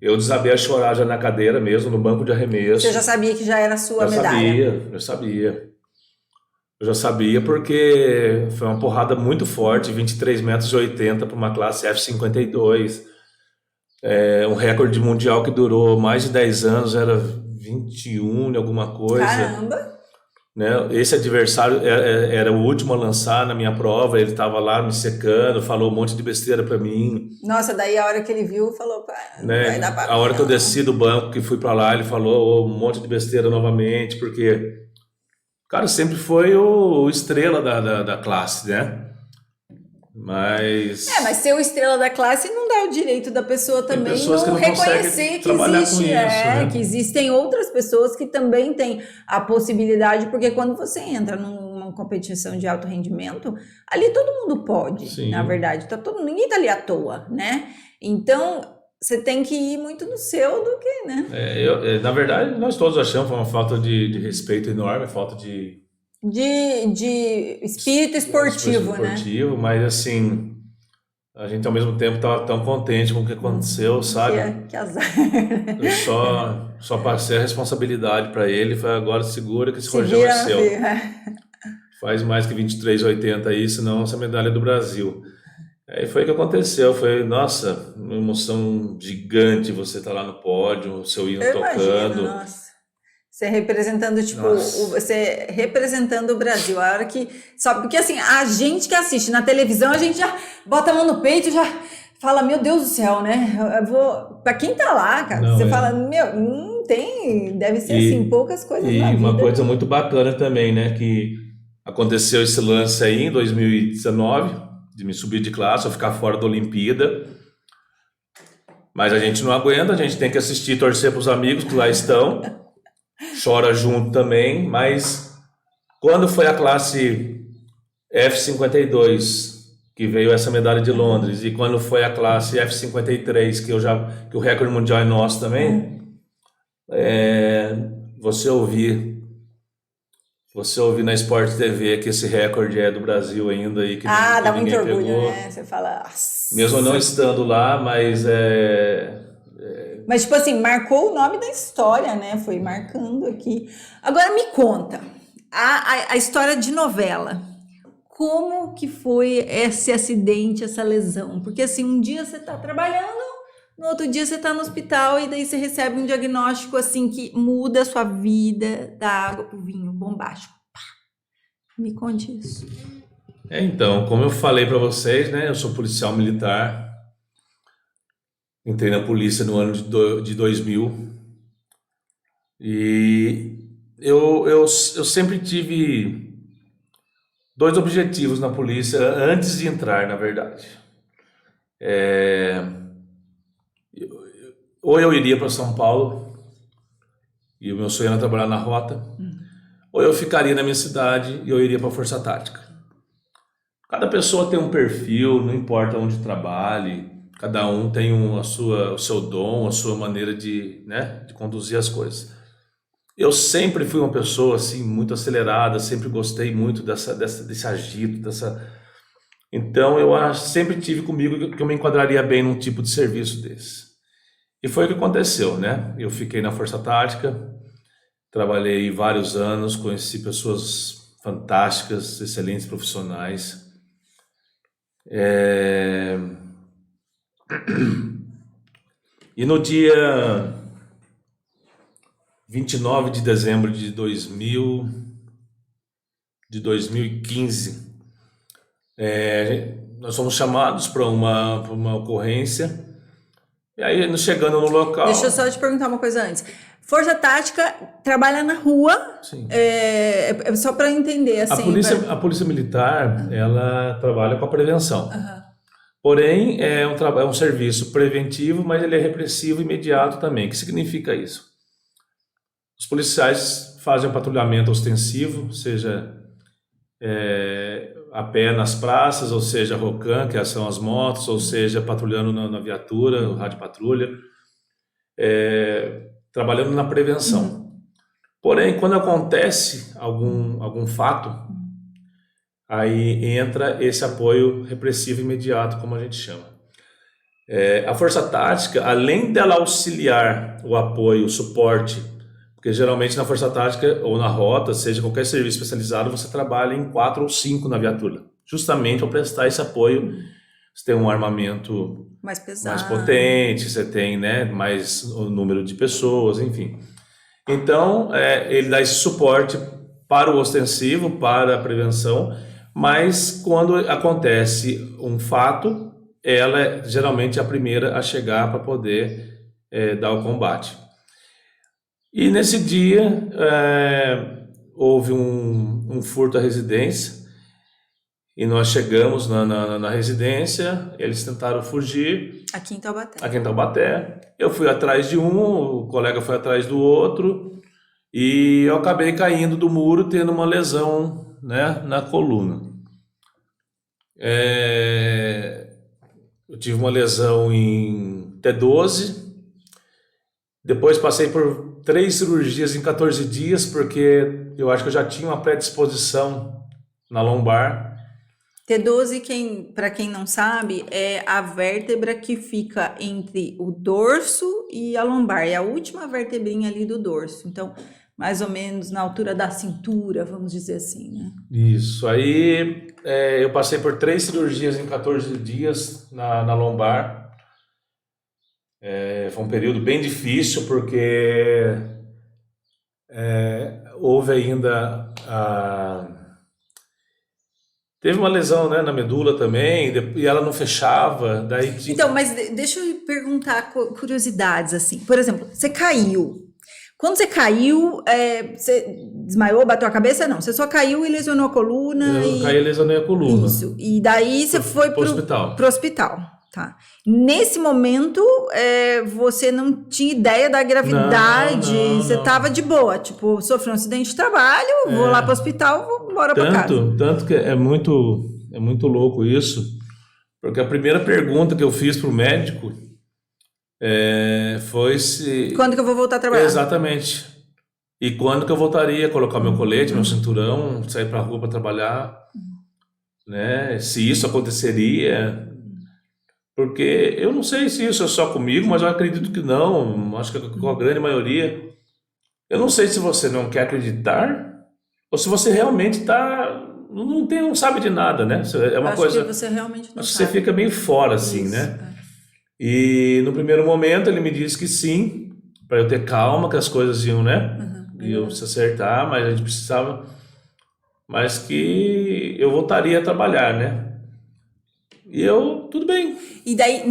B: eu desabei a chorar já na cadeira mesmo, no banco de arremesso.
A: Você já sabia que já era a sua medalha?
B: Eu já sabia porque foi uma porrada muito forte, 23 metros e 80 para uma classe F52. Um recorde mundial que durou mais de 10 anos, era 21 de alguma coisa.
A: Caramba!
B: Né? Esse adversário era o último a lançar na minha prova, ele estava lá me secando, falou um monte de besteira para mim.
A: Nossa, daí a hora que ele viu, falou,
B: né?
A: Vai dar pra
B: a hora que eu desci do banco, que fui para lá, ele falou um monte de besteira novamente, porque... Cara, sempre foi o estrela da classe, né? Mas
A: ser o estrela da classe não dá o direito da pessoa também não reconhecer que existe,
B: né?
A: que existem outras pessoas que também têm a possibilidade, porque quando você entra numa competição de alto rendimento, ali todo mundo pode,
B: Sim.
A: Na verdade, ninguém tá ali à toa, né? Então, você tem que ir muito no seu do que, né?
B: Na verdade, nós todos achamos uma falta de respeito enorme, falta de
A: espírito esportivo, né?
B: Mas assim, a gente ao mesmo tempo estava tão contente com o que aconteceu, sabe?
A: Que azar.
B: Eu só passei a responsabilidade para ele, foi agora segura que esse rojão é seu. Faz mais que 23,80 aí, senão essa medalha é do Brasil. Aí foi o que aconteceu, nossa, uma emoção gigante você tá lá no pódio, o seu hino tocando.
A: Imagino, nossa. Você representando, você representando o Brasil, a hora que... Porque assim, a gente que assiste na televisão, a gente já bota a mão no peito, já fala, meu Deus do céu, né? Pra quem tá lá, cara, você fala, não tem, deve ser assim, poucas coisas na vida.
B: E uma coisa muito bacana também, né, que aconteceu esse lance aí em 2019, de me subir de classe ou ficar fora da Olimpíada, mas a gente não aguenta, a gente tem que assistir e torcer para os amigos que lá estão, chora junto também, mas quando foi a classe F52 que veio essa medalha de Londres e quando foi a classe F53 que o recorde mundial é nosso também, você ouvir na Sport TV que esse recorde é do Brasil ainda e que
A: dá muito orgulho,
B: pegou.
A: né? Você fala...
B: Mesmo não estando lá, mas
A: Mas, tipo assim, marcou o nome da história, né? Foi marcando aqui. Agora me conta, a história de novela. como que foi esse acidente, essa lesão? Porque assim, um dia você tá trabalhando, no outro dia você tá no hospital e daí você recebe um diagnóstico assim que muda a sua vida da água pro vinho, bombástico. Pá. Me conte isso.
B: Então, como eu falei para vocês, né, eu sou policial militar, entrei na polícia no ano de 2000 e eu sempre tive dois objetivos na polícia antes de entrar, na verdade. Ou eu iria para São Paulo, e o meu sonho era trabalhar na rota, ou eu ficaria na minha cidade e eu iria para a Força Tática. Cada pessoa tem um perfil, não importa onde trabalhe, cada um tem o seu dom, a sua maneira de, né, de conduzir as coisas. Eu sempre fui uma pessoa assim muito acelerada, sempre gostei muito desse agito, Então sempre tive comigo que eu me enquadraria bem num tipo de serviço desse. E foi o que aconteceu, né? Eu fiquei na Força Tática, trabalhei vários anos, conheci pessoas fantásticas, excelentes profissionais. E no dia 29 de dezembro de 2015, nós fomos chamados para uma ocorrência. E aí, chegando no local...
A: Deixa eu só te perguntar uma coisa antes. Força Tática trabalha na rua,
B: Sim.
A: Só para entender, assim...
B: A polícia militar, ela trabalha com a prevenção. Porém, é um serviço preventivo, mas ele é repressivo imediato também. O que significa isso? Os policiais fazem um patrulhamento ostensivo, seja a pé nas praças, ou seja, ROCAM, que são as motos, ou seja, patrulhando na viatura, rádio patrulha, trabalhando na prevenção. Porém, quando acontece algum fato, aí entra esse apoio repressivo imediato, como a gente chama. A Força Tática, além dela auxiliar o apoio, o suporte, porque geralmente na Força Tática ou na rota, seja qualquer serviço especializado, você trabalha em 4 ou 5 na viatura, justamente para prestar esse apoio. Você tem um armamento
A: mais pesado,
B: mais potente, você tem, né, mais o número de pessoas, enfim. Então, ele dá esse suporte para o ostensivo, para a prevenção, mas quando acontece um fato, ela é geralmente a primeira a chegar para poder dar o combate. E nesse dia houve um furto à residência e nós chegamos na residência, eles tentaram fugir.
A: Aqui em Taubaté.
B: Aqui em Taubaté. Eu fui atrás de um, o colega foi atrás do outro e eu acabei caindo do muro tendo uma lesão, né, na coluna. Eu tive uma lesão em T12, depois passei por 3 cirurgias em 14 dias, porque eu acho que eu já tinha uma predisposição na lombar.
A: T12, para quem não sabe, é a vértebra que fica entre o dorso e a lombar. É a última vertebrinha ali do dorso. Então, mais ou menos na altura da cintura, vamos dizer assim, né?
B: Isso. Aí eu passei por 3 cirurgias em 14 dias na lombar. Foi um período bem difícil, porque houve ainda teve uma lesão, né, na medula também, e ela não fechava. Daí...
A: Então, mas deixa eu perguntar curiosidades, assim. Por exemplo, você caiu. Quando você caiu, você desmaiou, bateu a cabeça? Não, você só caiu e lesionou a coluna.
B: Eu caí e lesionei a coluna.
A: Isso. E daí você foi pro hospital. Tá. Nesse momento, você não tinha ideia da gravidade, você estava de boa, tipo, sofreu um acidente de trabalho, vou lá para o hospital, vou embora para casa.
B: Tanto que é muito louco isso, porque a primeira pergunta que eu fiz pro médico foi se...
A: Quando que eu vou voltar a trabalhar?
B: Exatamente. E quando que eu voltaria a colocar meu colete, meu cinturão, sair para a rua para trabalhar, né? Se isso aconteceria... Porque eu não sei se isso é só comigo, mas eu acredito que não. Acho que com a grande maioria. Eu não sei se você não quer acreditar ou se você realmente está não sabe de nada, né? É uma
A: Acho
B: coisa.
A: que você realmente não
B: Acho que
A: sabe.
B: você fica meio fora, assim,
A: Isso,
B: né? E no primeiro momento ele me disse que sim, para eu ter calma, que as coisas iam, né? Iam se acertar, mas a gente precisava. Mas que eu voltaria a trabalhar, né? E eu, tudo bem.
A: E daí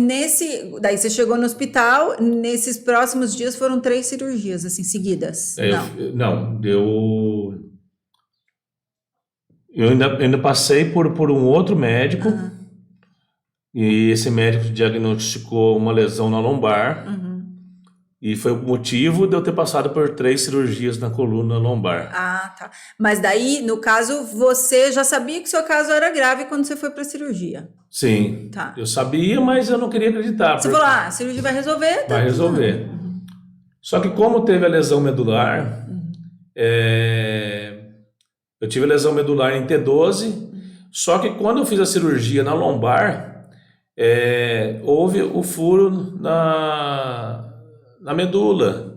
A: você chegou no hospital, nesses próximos dias foram 3 cirurgias, assim, seguidas. Não.
B: Eu ainda passei por um outro médico, e esse médico diagnosticou uma lesão na lombar, e foi o motivo de eu ter passado por 3 cirurgias na coluna lombar.
A: Ah, tá. Mas daí, no caso, você já sabia que seu caso era grave quando você foi pra cirurgia.
B: Sim,
A: Tá.
B: eu sabia, mas eu não queria acreditar.
A: Você falou, a cirurgia vai resolver? Tá
B: Vai resolver. Só que como teve a lesão medular, eu tive a lesão medular em T12, só que quando eu fiz a cirurgia na lombar, houve o furo na medula.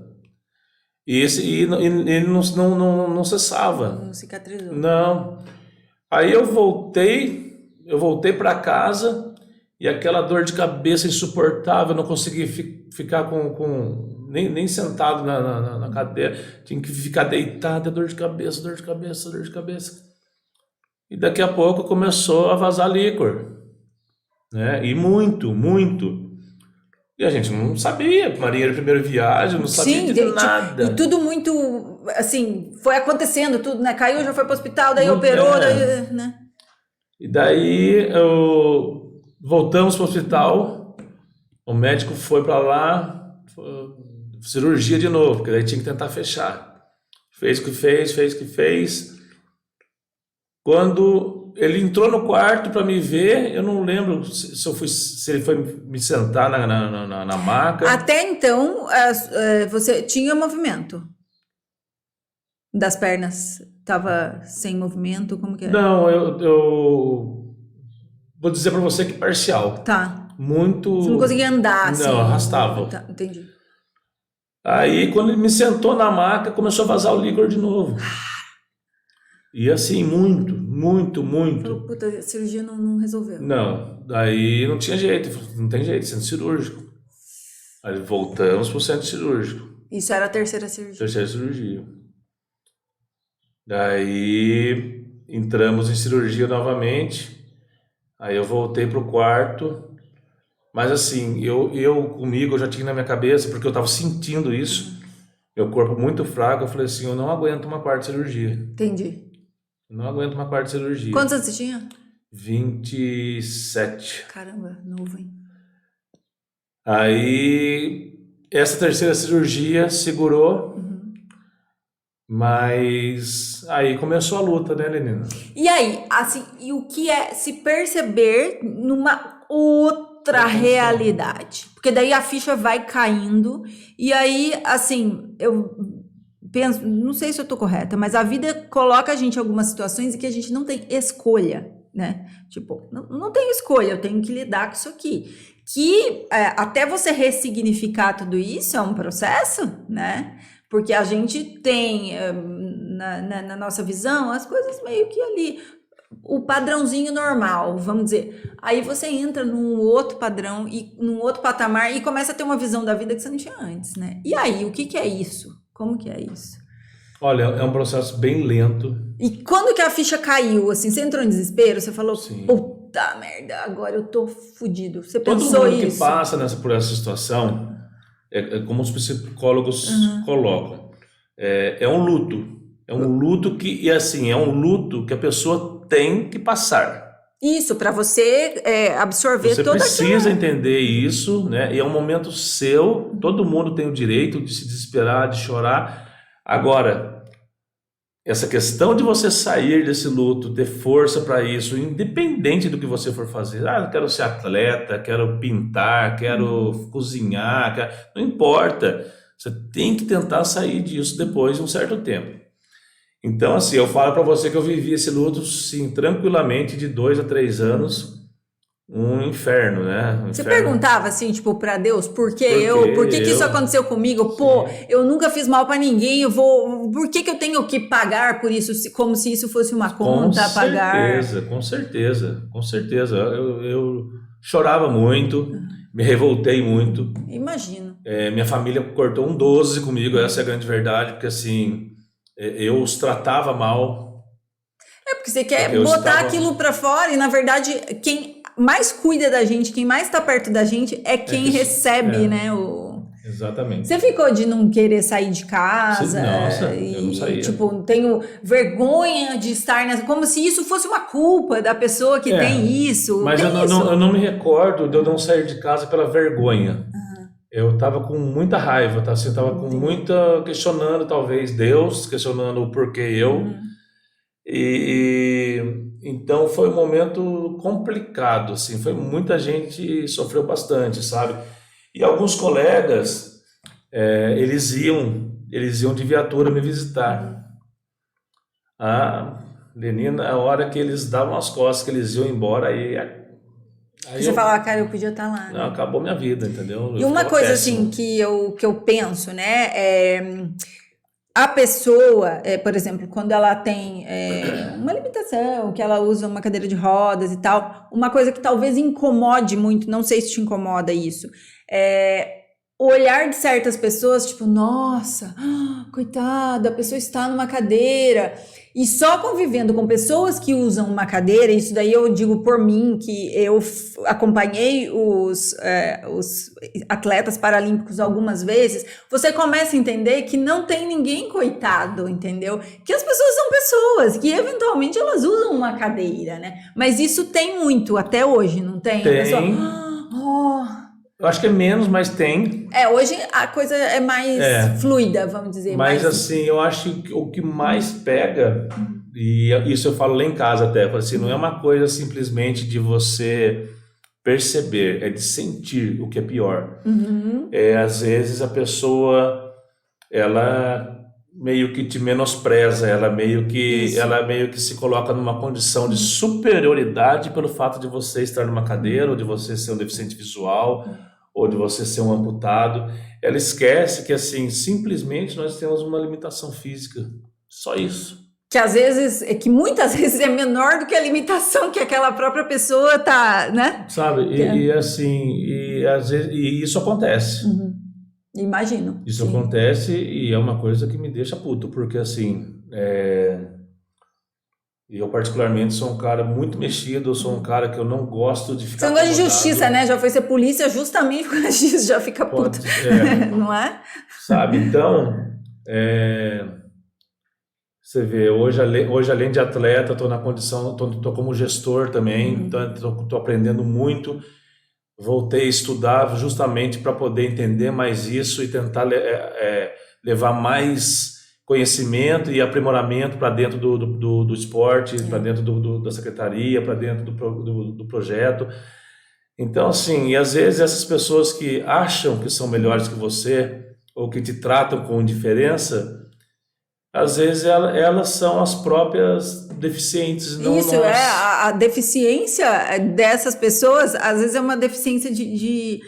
B: E ele não cessava.
A: Não cicatrizou.
B: Não. Aí eu voltei para casa e aquela dor de cabeça insuportável, eu não conseguia ficar nem sentado na cadeira, tinha que ficar deitado, dor de cabeça, dor de cabeça, dor de cabeça. E daqui a pouco começou a vazar líquor, né? E muito, muito. E a gente não sabia, marinheiro de primeira viagem, não sabia de nada.
A: E tudo muito, assim, foi acontecendo tudo, né? Caiu, já foi pro hospital, daí operou, daí, né?
B: E daí voltamos pro hospital, o médico foi para lá, cirurgia de novo, porque daí tinha que tentar fechar. Fez o que fez. Quando ele entrou no quarto para me ver, eu não lembro se ele foi me sentar na maca.
A: Até então, você tinha movimento das pernas? Estava sem movimento? Como que era?
B: Não, eu vou dizer para você que parcial.
A: Tá.
B: Muito.
A: Você não conseguia andar assim?
B: Não, arrastava.
A: Tá, entendi.
B: Aí, quando ele me sentou na maca, começou a vazar o líquor de novo. E assim, muito.
A: Falou, puta, a cirurgia não resolveu.
B: Não, daí não tinha jeito, não tem jeito, centro cirúrgico. Aí voltamos pro centro cirúrgico.
A: Isso era a terceira cirurgia.
B: Terceira cirurgia. Daí entramos em cirurgia novamente. Aí eu voltei pro quarto. Mas assim, eu já tinha na minha cabeça, porque eu tava sentindo isso. Meu corpo muito fraco, eu falei assim, eu não aguento uma quarta cirurgia.
A: Entendi.
B: Não aguento uma quarta cirurgia.
A: Quantos anos você tinha?
B: 27.
A: Caramba, novo, hein?
B: Aí, essa terceira cirurgia segurou, mas aí começou a luta, né, Lenina?
A: E aí, assim, e o que é se perceber numa outra realidade? Porque daí a ficha vai caindo, e aí, assim, eu penso, não sei se eu tô correta, mas a vida coloca a gente em algumas situações em que a gente não tem escolha, né? Tipo, não tenho escolha, eu tenho que lidar com isso aqui. Que até você ressignificar tudo isso é um processo, né? Porque a gente tem, na nossa visão, as coisas meio que ali, o padrãozinho normal, vamos dizer. Aí você entra num outro padrão, e num outro patamar, e começa a ter uma visão da vida que você não tinha antes, né? E aí, o que é isso? Como que é isso?
B: Olha, é um processo bem lento.
A: E quando que a ficha caiu, assim, você entrou em desespero? Você falou,
B: Sim.
A: puta merda, agora eu tô fudido. Você
B: Todo
A: pensou
B: mundo
A: isso?
B: que passa por essa situação, é como os psicólogos colocam, é um luto. É um luto que, é um luto que a pessoa tem que passar.
A: Isso, para você absorver
B: Você
A: toda
B: precisa entender isso, né? E é um momento seu, todo mundo tem o direito de se desesperar, de chorar. Agora, essa questão de você sair desse luto, ter força para isso, independente do que você for fazer. Ah, eu quero ser atleta, quero pintar, quero cozinhar, não importa. Você tem que tentar sair disso depois de um certo tempo. Então, assim, eu falo para você que eu vivi esse luto, sim, tranquilamente, de 2 a 3 anos, um inferno, né? Um
A: Você
B: inferno.
A: perguntava assim, tipo, pra Deus, por que
B: Porque
A: Por que que isso aconteceu comigo? Pô, eu nunca fiz mal pra ninguém, por que que eu tenho que pagar por isso, como se isso fosse uma conta a pagar?
B: Com certeza, com certeza. Eu chorava muito, me revoltei muito.
A: Imagino.
B: Minha família cortou um 12 comigo, essa é a grande verdade, porque assim, eu os tratava mal,
A: É porque você
B: porque
A: quer
B: eu
A: botar
B: estava.
A: aquilo pra fora e, na verdade, quem mais cuida da gente, quem mais tá perto da gente é
B: É
A: quem
B: que,
A: recebe,
B: é,
A: né? Você
B: exatamente.
A: ficou de não querer sair de casa
B: Nossa, eu não
A: e,
B: saía.
A: tipo, tenho vergonha de estar nessa. Como se isso fosse uma culpa da pessoa que
B: É,
A: tem isso.
B: mas
A: Tem isso.
B: eu não me recordo de eu não sair de casa pela vergonha. Eu estava com muita raiva, tá? Assim, eu estava com
A: Entendi.
B: muita questionando talvez Deus, questionando o porquê eu. E então foi um momento complicado, assim, foi muita gente sofreu bastante, sabe? E alguns colegas, eles iam de viatura me visitar. A Lenina, a hora que eles davam as costas, que eles iam embora, aí
A: Você
B: eu,
A: falava, cara, eu podia estar lá,
B: não,
A: né?
B: acabou minha vida, entendeu?
A: E
B: Eu
A: uma
B: ficava
A: coisa assim
B: péssimo.
A: que eu penso, né? A pessoa, por exemplo, quando ela tem uma limitação, que ela usa uma cadeira de rodas e tal, uma coisa que talvez incomode muito, não sei se te incomoda isso, é o olhar de certas pessoas, tipo, nossa, coitada, a pessoa está numa cadeira. E só convivendo com pessoas que usam uma cadeira, isso daí eu digo por mim, que eu acompanhei os atletas paralímpicos algumas vezes, você começa a entender que não tem ninguém coitado, entendeu? Que as pessoas são pessoas, que eventualmente elas usam uma cadeira, né? Mas isso tem muito até hoje, não tem? A pessoa,
B: Tem,
A: oh.
B: eu acho que é menos, mas tem.
A: Hoje a coisa é mais
B: É,
A: fluida, vamos dizer,
B: mas
A: mais.
B: assim, eu acho que o que mais pega, e isso eu falo lá em casa até, eu falo assim, não é uma coisa simplesmente de você perceber, é de sentir o que é pior.
A: Uhum.
B: Às vezes a pessoa, ela meio que te menospreza,
A: Isso.
B: ela meio que se coloca numa condição de superioridade pelo fato de você estar numa cadeira, ou de você ser um deficiente visual, ou de você ser um amputado. Ela esquece que assim, simplesmente nós temos uma limitação física. Só isso.
A: Que às vezes, que muitas vezes é menor do que a limitação que aquela própria pessoa tá, né?
B: Sabe? E assim, às vezes, e isso acontece.
A: Uhum. Imagino,
B: Isso
A: sim.
B: acontece e é uma coisa que me deixa puto, porque assim, eu particularmente sou um cara muito mexido, eu sou um cara que eu não gosto de
A: Você
B: ficar
A: não gosta de
B: acomodado.
A: justiça, né? Já foi ser polícia justamente por causa disso, já fica puto. Não é?
B: Sabe? Então, você vê, hoje além de atleta, estou na condição, tô como gestor também, então tô aprendendo muito. Voltei a estudar justamente para poder entender mais isso e tentar levar mais conhecimento e aprimoramento para dentro do esporte, para dentro da secretaria, para dentro do projeto. Então, assim, e às vezes essas pessoas que acham que são melhores que você ou que te tratam com indiferença, às vezes elas são as próprias deficientes, não
A: Isso,
B: nós.
A: a deficiência dessas pessoas, às vezes é uma deficiência de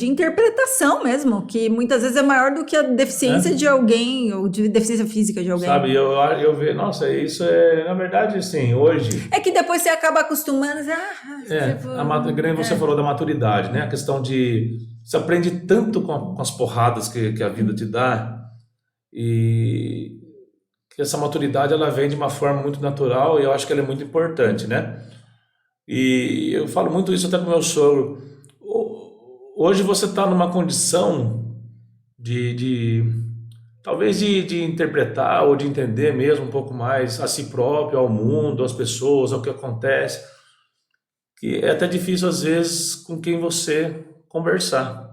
A: interpretação mesmo, que muitas vezes é maior do que a deficiência de alguém, ou de deficiência física de alguém.
B: Sabe, eu vejo, nossa, isso na verdade, assim, hoje,
A: É que depois você acaba acostumando,
B: que nem você falou da maturidade, né? A questão de, você aprende tanto com as porradas que a vida te dá, e que essa maturidade, ela vem de uma forma muito natural, e eu acho que ela é muito importante, né? E eu falo muito isso até com meu sogro. Hoje você está numa condição talvez de interpretar ou de entender mesmo um pouco mais a si próprio, ao mundo, às pessoas, ao que acontece, que é até difícil às vezes com quem você conversar.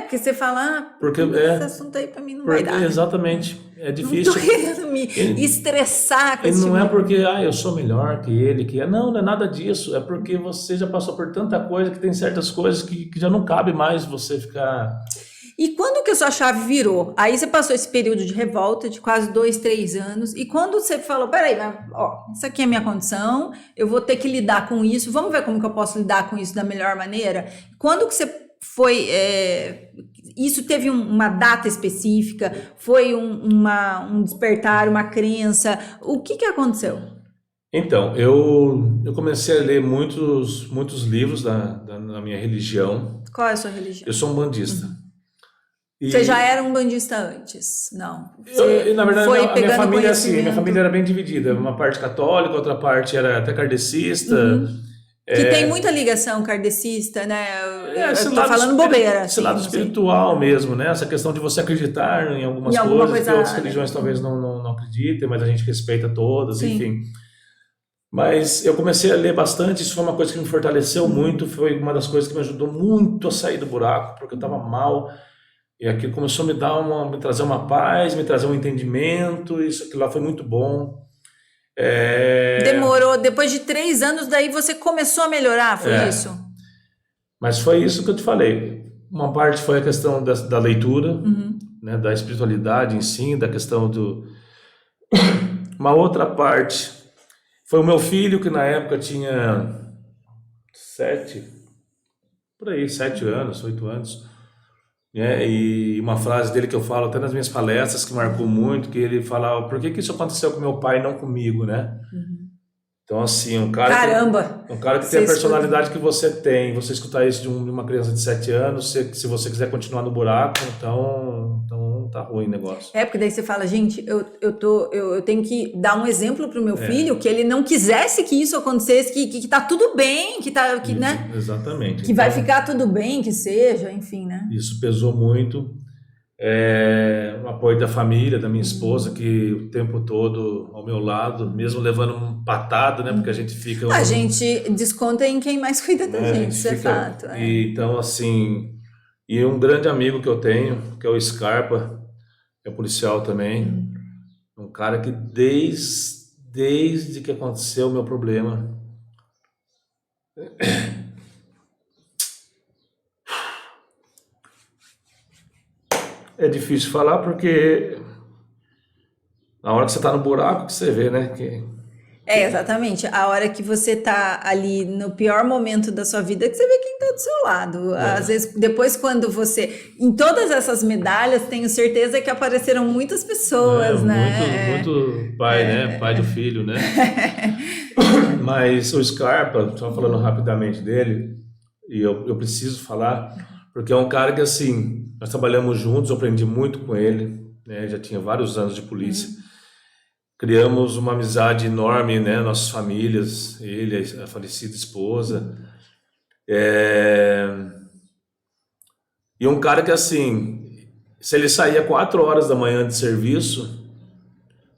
A: Porque você fala,
B: Porque
A: esse assunto aí pra mim não vai dar.
B: exatamente, é
A: Não
B: difícil.
A: tô querendo me estressar com
B: E
A: esse
B: não
A: tipo
B: é
A: de...
B: porque eu sou melhor que ele, não é nada disso, é porque você já passou por tanta coisa que tem certas coisas que já não cabe mais você ficar.
A: E quando que a sua chave virou? Aí você passou esse período de revolta de quase 2, 3 anos. E quando você falou, peraí, mas, ó, isso aqui é a minha condição, eu vou ter que lidar com isso, vamos ver como que eu posso lidar com isso da melhor maneira? Quando que você foi... isso teve uma data específica? Foi um despertar, uma crença? O que aconteceu?
B: Então, eu comecei a ler muitos livros da minha religião.
A: Qual é a sua religião?
B: Eu sou um bandista. E
A: Você já era um bandista antes? Não.
B: na verdade,
A: foi
B: a minha
A: pegando
B: família, assim, minha
A: conhecimento.
B: família era bem dividida. Uma parte católica, outra parte era até kardecista.
A: Que tem muita ligação kardecista, né?
B: Esse
A: Eu tô
B: lado
A: falando
B: espiri-
A: bobeira.
B: Esse
A: assim,
B: lado
A: não sei.
B: espiritual mesmo, né? Essa questão de você acreditar em algumas
A: Em alguma
B: coisas que
A: coisa,
B: outras
A: né?
B: religiões talvez não acreditem, mas a gente respeita todas,
A: Sim.
B: enfim. Mas eu comecei a ler bastante, isso foi uma coisa que me fortaleceu muito, foi uma das coisas que me ajudou muito a sair do buraco, porque eu estava mal, e aquilo começou a me trazer uma paz, me trazer um entendimento, isso aquilo lá foi muito bom.
A: Demorou, depois de 3 anos, daí você começou a melhorar, foi isso?
B: Mas foi isso que eu te falei. Uma parte foi a questão da leitura, né, da espiritualidade em si, da questão do... Uma outra parte foi o meu filho, que na época tinha 7 anos, 8 anos, né? E uma frase dele que eu falo até nas minhas palestras, que marcou muito, que ele falava, por que isso aconteceu com meu pai e não comigo, né? Então, assim,
A: Caramba!
B: um cara que
A: Você
B: tem a personalidade que você tem, você escutar isso de uma criança de 7 anos, se você quiser continuar no buraco, então tá ruim o negócio.
A: Porque daí você fala, gente, eu tenho que dar um exemplo pro meu filho, que ele não quisesse que isso acontecesse, que tá tudo bem, né?
B: Exatamente.
A: Que vai ficar tudo bem, que seja, enfim, né?
B: Isso pesou muito. O apoio da família, da minha esposa, que o tempo todo ao meu lado, mesmo levando um patada, né? Porque a gente fica...
A: A gente desconta em quem mais cuida da gente, isso é fato.
B: E, então, assim... E um grande amigo que eu tenho, que é o Scarpa, é policial também. Um cara que desde que aconteceu o meu problema... É difícil falar porque na hora que você está no buraco que você vê, né?
A: Exatamente. A hora que você tá ali no pior momento da sua vida, que você vê quem tá do seu lado. Às vezes, depois quando você... Em todas essas medalhas, tenho certeza que apareceram muitas pessoas, né?
B: Muito pai, né? Pai do filho, né? Mas o Scarpa, só falando rapidamente dele, e eu preciso falar, porque é um cara que, assim, nós trabalhamos juntos, eu aprendi muito com ele, né? Já tinha vários anos de polícia. Criamos uma amizade enorme, né? Nossas famílias, ele, a falecida esposa. E um cara que, assim, se ele saía 4 horas da manhã de serviço,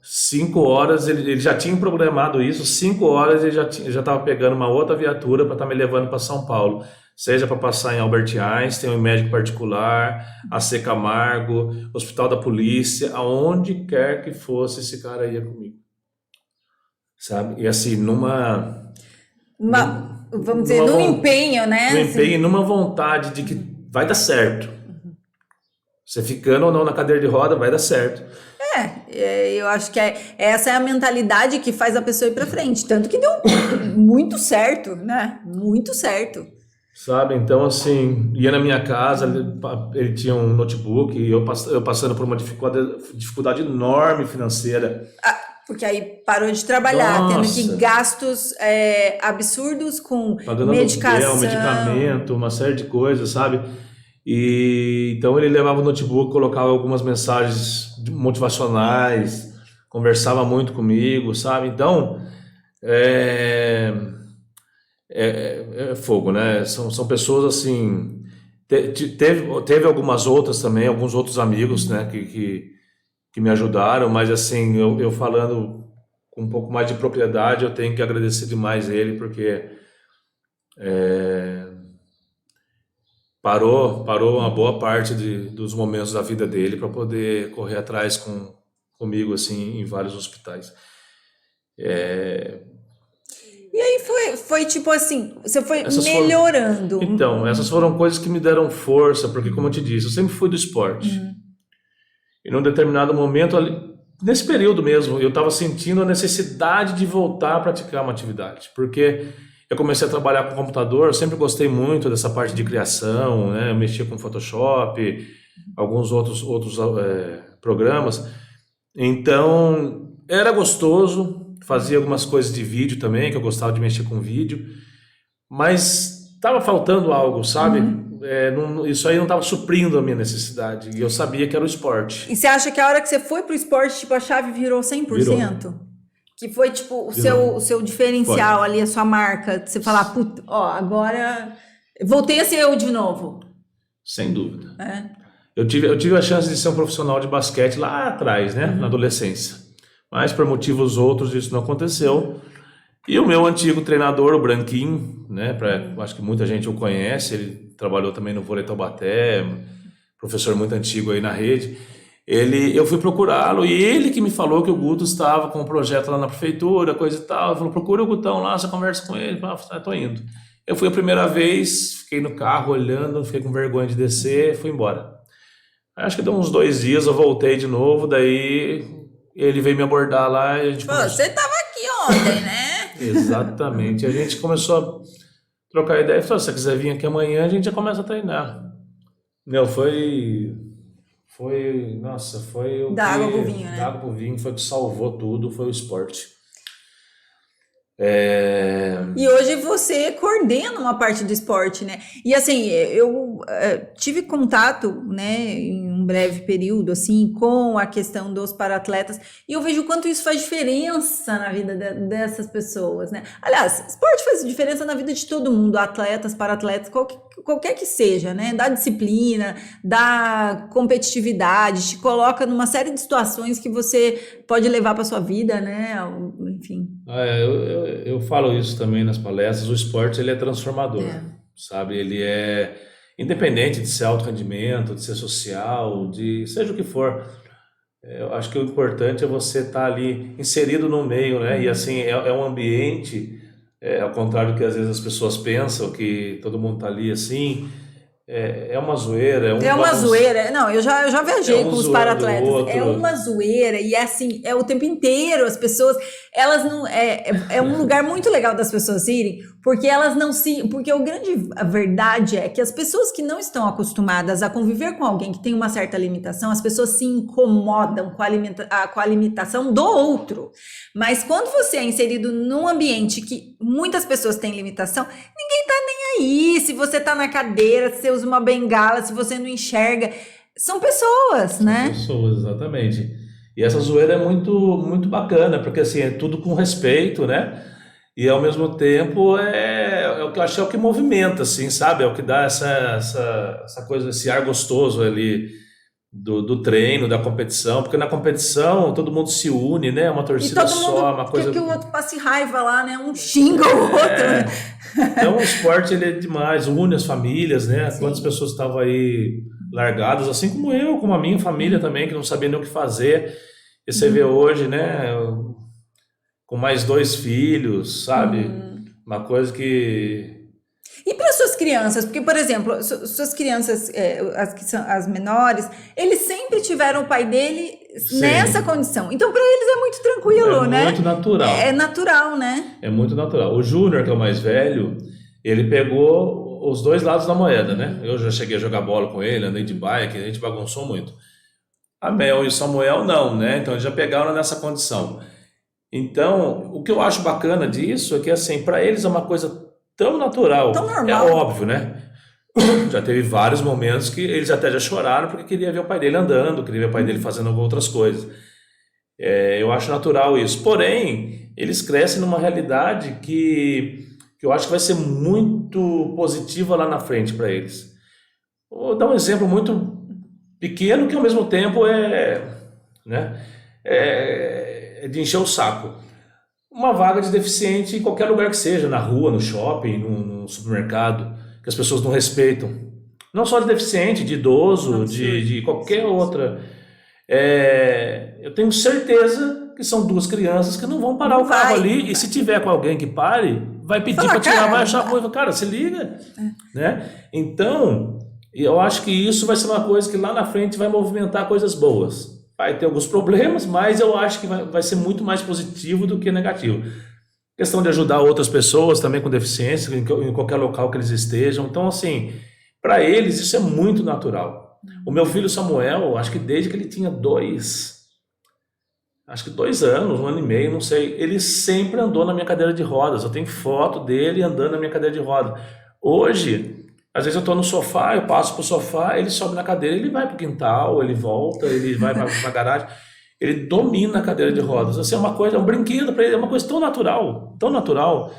B: 5 horas, ele já tinha programado isso, 5 horas ele já estava pegando uma outra viatura para estar me levando para São Paulo. Seja para passar em Albert Einstein, um médico particular, AC Camargo, Hospital da Polícia, aonde quer que fosse, esse cara ia comigo. Sabe? E assim,
A: vamos dizer, num empenho, né?
B: Num empenho, numa vontade de que vai dar certo. Você ficando ou não na cadeira de roda, vai dar certo.
A: Eu acho que essa é a mentalidade que faz a pessoa ir para frente. Tanto que deu muito certo, né? Muito certo.
B: Sabe, então assim, ia na minha casa, ele tinha um notebook e eu passando por uma dificuldade enorme financeira.
A: Porque aí parou de trabalhar,
B: Nossa.
A: tendo que gastos absurdos com
B: pagando
A: medicação.
B: aluguel, medicamento, uma série de coisas, sabe? E então ele levava o notebook, colocava algumas mensagens motivacionais, conversava muito comigo, sabe? Então, é fogo, né? São pessoas assim. Teve algumas outras também, alguns outros amigos, né, que me ajudaram, mas assim, eu falando com um pouco mais de propriedade, eu tenho que agradecer demais ele, porque parou uma boa parte dos momentos da vida dele para poder correr atrás comigo assim em vários hospitais.
A: E aí foi tipo assim, você foi
B: Essas
A: melhorando?
B: Então, essas foram coisas que me deram força, porque como eu te disse, eu sempre fui do esporte. E num determinado momento, nesse período mesmo, eu estava sentindo a necessidade de voltar a praticar uma atividade, porque eu comecei a trabalhar com computador, eu sempre gostei muito dessa parte de criação, né? Eu mexia com Photoshop, alguns outros programas. Então, era gostoso, fazia algumas coisas de vídeo também, que eu gostava de mexer com vídeo, mas estava faltando algo, sabe? Isso aí não estava suprindo a minha necessidade, e eu sabia que era o esporte.
A: E você acha que a hora que você foi pro esporte, tipo, a chave virou 100%?
B: Virou.
A: Que foi, tipo,
B: Virou.
A: o seu diferencial ali, a sua marca. Você falar, puta, ó, agora voltei a ser eu de novo.
B: Sem dúvida.
A: É.
B: Eu tive a chance de ser um profissional de basquete lá atrás, né? Na adolescência. Mas por motivos outros isso não aconteceu. E o meu antigo treinador, o Branquinho, né? Acho que muita gente o conhece, ele trabalhou também no Vôlei Taubaté, professor muito antigo aí na rede. Eu fui procurá-lo e ele que me falou que o Guto estava com um projeto lá na prefeitura, coisa e tal. Ele falou, procura o Gutão lá, você conversa com ele. Eu falei, tô indo. Eu fui a primeira vez, fiquei no carro olhando, fiquei com vergonha de descer, fui embora. Acho que deu uns 2 dias, eu voltei de novo, daí ele veio me abordar lá e a gente
A: Pô, você tava aqui ontem, né?
B: Exatamente. A gente começou a trocar ideia e falou, se você quiser vir aqui amanhã, a gente já começa a treinar. Não, nossa, foi o
A: Da
B: que...
A: água pro vinho, né?
B: Da água pro vinho, foi o que salvou tudo, foi o esporte.
A: E hoje você coordena uma parte do esporte, né? E assim, eu tive contato, né, em um breve período, assim, com a questão dos paratletas, e eu vejo o quanto isso faz diferença na vida dessas pessoas, né? Aliás, esporte faz diferença na vida de todo mundo, atletas, paratletas, qualquer que seja, né? Da disciplina, da competitividade, te coloca numa série de situações que você pode levar para sua vida, né? Enfim.
B: Eu falo isso também nas palestras, o esporte ele é transformador, sabe? Ele é independente de ser alto rendimento, de ser social, de seja o que for. Eu acho que o importante é você estar ali inserido no meio, né? E assim, é um ambiente, ao contrário do que às vezes as pessoas pensam, que todo mundo tá ali assim, é uma zoeira.
A: É uma zoeira. Não, eu já viajei com os paratletas.
B: outro.
A: É uma zoeira. E é assim, é o tempo inteiro. As pessoas, elas não. É um lugar muito legal das pessoas irem, porque elas não se. Porque a verdade é que as pessoas que não estão acostumadas a conviver com alguém que tem uma certa limitação, as pessoas se incomodam com a limitação do outro. Mas quando você é inserido num ambiente que muitas pessoas têm limitação, ninguém tá nem aí. Se você tá na cadeira, se você usa uma bengala, se você não enxerga, são pessoas, né?
B: São pessoas, exatamente. E essa zoeira é muito, muito bacana, porque assim, é tudo com respeito, né? E ao mesmo tempo é o que eu acho, é o que movimenta, assim, sabe? É o que dá essa coisa, esse ar gostoso ali do treino, da competição, porque na competição todo mundo se une, né? Uma torcida só, uma coisa...
A: quer que o outro passe raiva lá, né? Um xinga o outro, né?
B: Então o esporte ele é demais, une as famílias, né?
A: Sim.
B: Quantas pessoas estavam aí largadas, assim como eu, como a minha família também, que não sabia nem o que fazer. E você vê hoje, né? Com mais 2 filhos, sabe? Uma coisa que...
A: E para suas crianças? Porque, por exemplo, suas crianças, as que são as menores, eles sempre tiveram o pai dele nessa condição. Então, para eles é muito tranquilo, né?
B: É muito natural.
A: É natural, né?
B: É muito natural. O Júnior, que é o mais velho, ele pegou os 2 lados da moeda, né? Eu já cheguei a jogar bola com ele, andei de bike, a gente bagunçou muito. A Mel e o Samuel não, né? Então eles já pegaram nessa condição. Então, o que eu acho bacana disso é que, assim, para eles é uma coisa tão natural.
A: Tão normal.
B: É óbvio, né? Já teve vários momentos que eles até já choraram porque queria ver o pai dele andando, queria ver o pai dele fazendo outras coisas. Eu acho natural isso. Porém, eles crescem numa realidade que eu acho que vai ser muito positiva lá na frente para eles. Vou dar um exemplo muito pequeno que ao mesmo tempo é de encher o saco. Uma vaga de deficiente em qualquer lugar que seja, na rua, no shopping, no supermercado, que as pessoas não respeitam. Não só de deficiente, de idoso, de qualquer outra. Eu tenho certeza que são 2 crianças que não vão parar o carro ali, e se tiver com alguém que pare, vai pedir para tirar, vai achar ruim. Cara, se liga. Né? Então, eu acho que isso vai ser uma coisa que lá na frente vai movimentar coisas boas. Vai ter alguns problemas, mas eu acho que vai ser muito mais positivo do que negativo. Questão de ajudar outras pessoas também com deficiência, em qualquer local que eles estejam. Então, assim, para eles isso é muito natural. O meu filho Samuel, acho que desde que ele tinha 2 anos, 1 ano e meio, não sei, ele sempre andou na minha cadeira de rodas. Eu tenho foto dele andando na minha cadeira de rodas. Hoje, às vezes eu estou no sofá, eu passo pro sofá, ele sobe na cadeira, ele vai pro quintal, ele volta, ele vai para a garagem. Ele domina a cadeira de rodas. Assim, é uma coisa, é um brinquedo para ele, é uma coisa tão natural, tão natural.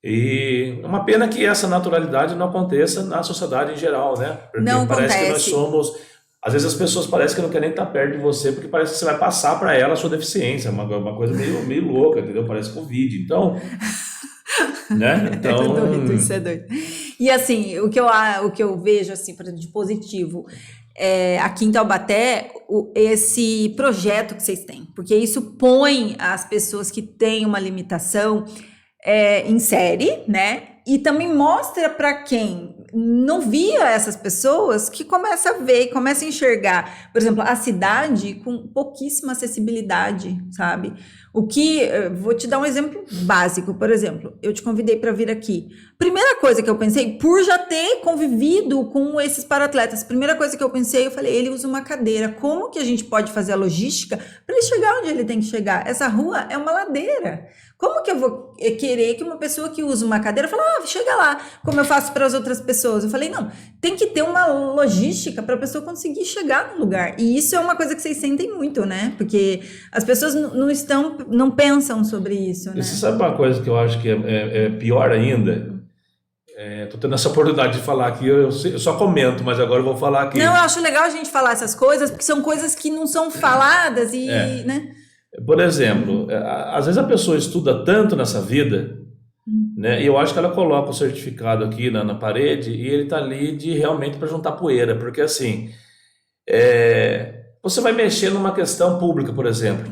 B: E é uma pena que essa naturalidade não aconteça na sociedade em geral, né? Porque
A: Não
B: parece que nós
A: acontece.
B: somos. Às vezes as pessoas parecem que não querem estar perto de você, porque parece que você vai passar para ela a sua deficiência. É uma coisa meio louca, entendeu? Parece Covid. Então, né? Então,
A: É doido, isso é doido. E assim, o que eu vejo assim, por exemplo, de positivo, aqui em Taubaté, esse projeto que vocês têm, porque isso põe as pessoas que têm uma limitação em série, né? E também mostra para quem não via essas pessoas que começa a ver, começa a enxergar, por exemplo, a cidade com pouquíssima acessibilidade, sabe? Vou te dar um exemplo básico, por exemplo, eu te convidei para vir aqui. Primeira coisa que eu pensei, por já ter convivido com esses para-atletas, primeira coisa que eu pensei, eu falei, ele usa uma cadeira, como que a gente pode fazer a logística para ele chegar onde ele tem que chegar? Essa rua é uma ladeira. Como que eu vou querer que uma pessoa que usa uma cadeira fale, chega lá, como eu faço para as outras pessoas? Eu falei, não, tem que ter uma logística para a pessoa conseguir chegar no lugar. E isso é uma coisa que vocês sentem muito, né? Porque as pessoas não pensam sobre isso, né?
B: e você sabe uma coisa que eu acho que é pior ainda? Estou tendo essa oportunidade de falar aqui, eu só comento, mas agora eu vou falar aqui.
A: Não, eu acho legal a gente falar essas coisas, porque são coisas que não são faladas e, né?
B: Por exemplo, às vezes a pessoa estuda tanto nessa vida, né? E eu acho que ela coloca o certificado aqui na parede e ele está ali realmente para juntar poeira, porque assim, você vai mexer numa questão pública, por exemplo.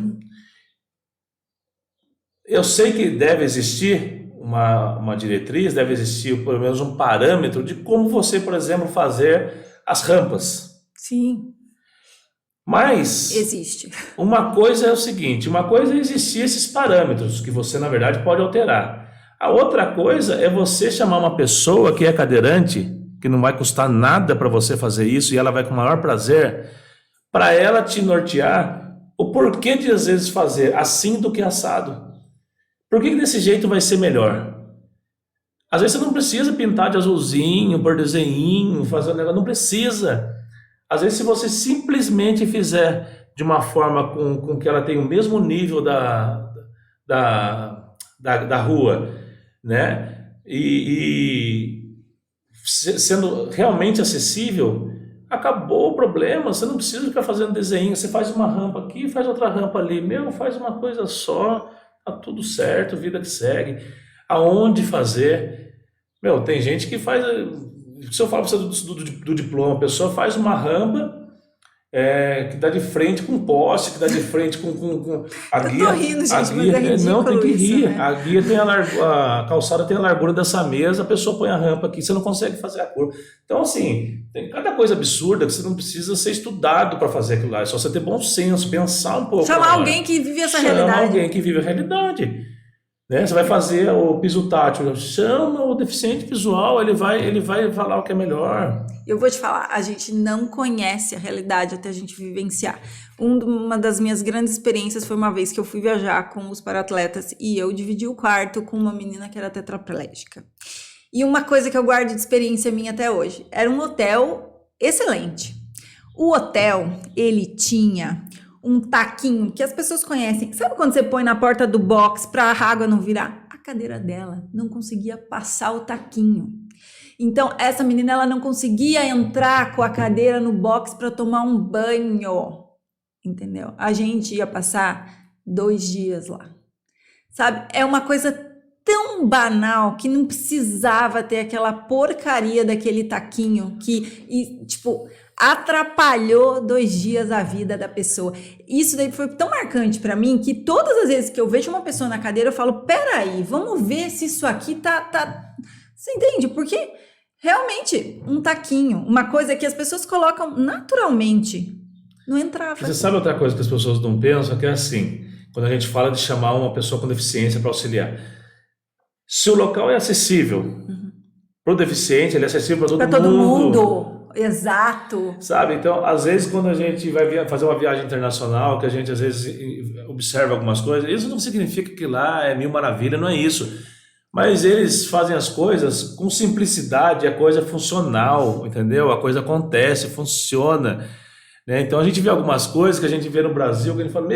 B: Eu sei que deve existir uma diretriz, deve existir pelo menos um parâmetro de como você, por exemplo, fazer as rampas.
A: Sim.
B: Mas
A: existe.
B: Uma coisa é o seguinte, uma coisa é existir esses parâmetros que você, na verdade, pode alterar. A outra coisa é você chamar uma pessoa que é cadeirante, que não vai custar nada para você fazer isso e ela vai com o maior prazer, para ela te nortear o porquê de às vezes fazer assim do que assado. Por que desse jeito vai ser melhor? Às vezes você não precisa pintar de azulzinho, por desenho, fazer um negócio, não precisa. Às vezes se você simplesmente fizer de uma forma com que ela tenha o mesmo nível da rua, né? E sendo realmente acessível, acabou o problema. Você não precisa ficar fazendo desenho. Você faz uma rampa aqui, faz outra rampa ali. Faz uma coisa só, tá tudo certo, vida que segue. Aonde fazer? Tem gente que faz... Se eu falo para você do diploma, a pessoa faz uma rampa que dá de frente com poste, que dá de frente com a guia.
A: Eu tô rindo, gente,
B: a guia,
A: mas é ridículo
B: não, tem que rir.
A: isso, né?
B: A guia tem a calçada tem a largura dessa mesa, a pessoa põe a rampa aqui, você não consegue fazer a curva. Então, assim, tem cada coisa absurda que você não precisa ser estudado para fazer aquilo lá. É só você ter bom senso, pensar um pouco.
A: Chamar alguém que vive essa realidade.
B: Chamar alguém que vive a realidade. Né? Você vai fazer o piso tátil, chama o deficiente visual, ele vai falar o que é melhor.
A: Eu vou te falar, a gente não conhece a realidade até a gente vivenciar. Uma das minhas grandes experiências foi uma vez que eu fui viajar com os paratletas e eu dividi o quarto com uma menina que era tetraplégica. E uma coisa que eu guardo de experiência minha até hoje, era um hotel excelente. O hotel, ele tinha um taquinho que as pessoas conhecem. Sabe quando você põe na porta do box para a água não virar? A cadeira dela não conseguia passar o taquinho. Então, essa menina, ela não conseguia entrar com a cadeira no box para tomar um banho. Entendeu? A gente ia passar 2 dias lá. Sabe? É uma coisa tão banal que não precisava ter aquela porcaria daquele taquinho que, tipo, atrapalhou 2 dias a vida da pessoa. Isso daí foi tão marcante pra mim que todas as vezes que eu vejo uma pessoa na cadeira, eu falo, peraí, vamos ver se isso aqui tá... Você entende? Porque realmente um taquinho, uma coisa que as pessoas colocam naturalmente, não entrava.
B: Você sabe outra coisa que as pessoas não pensam? Que é assim, quando a gente fala de chamar uma pessoa com deficiência para auxiliar. Se o local é acessível para o deficiente, ele é acessível para todo
A: mundo. Exato.
B: Sabe? Então, às vezes, quando a gente vai fazer uma viagem internacional, que a gente às vezes observa algumas coisas, isso não significa que lá é mil maravilha, não é isso. Mas eles fazem as coisas com simplicidade, a coisa é funcional, entendeu? A coisa acontece, funciona, né? Então, a gente vê algumas coisas que a gente vê no Brasil, que a gente fala,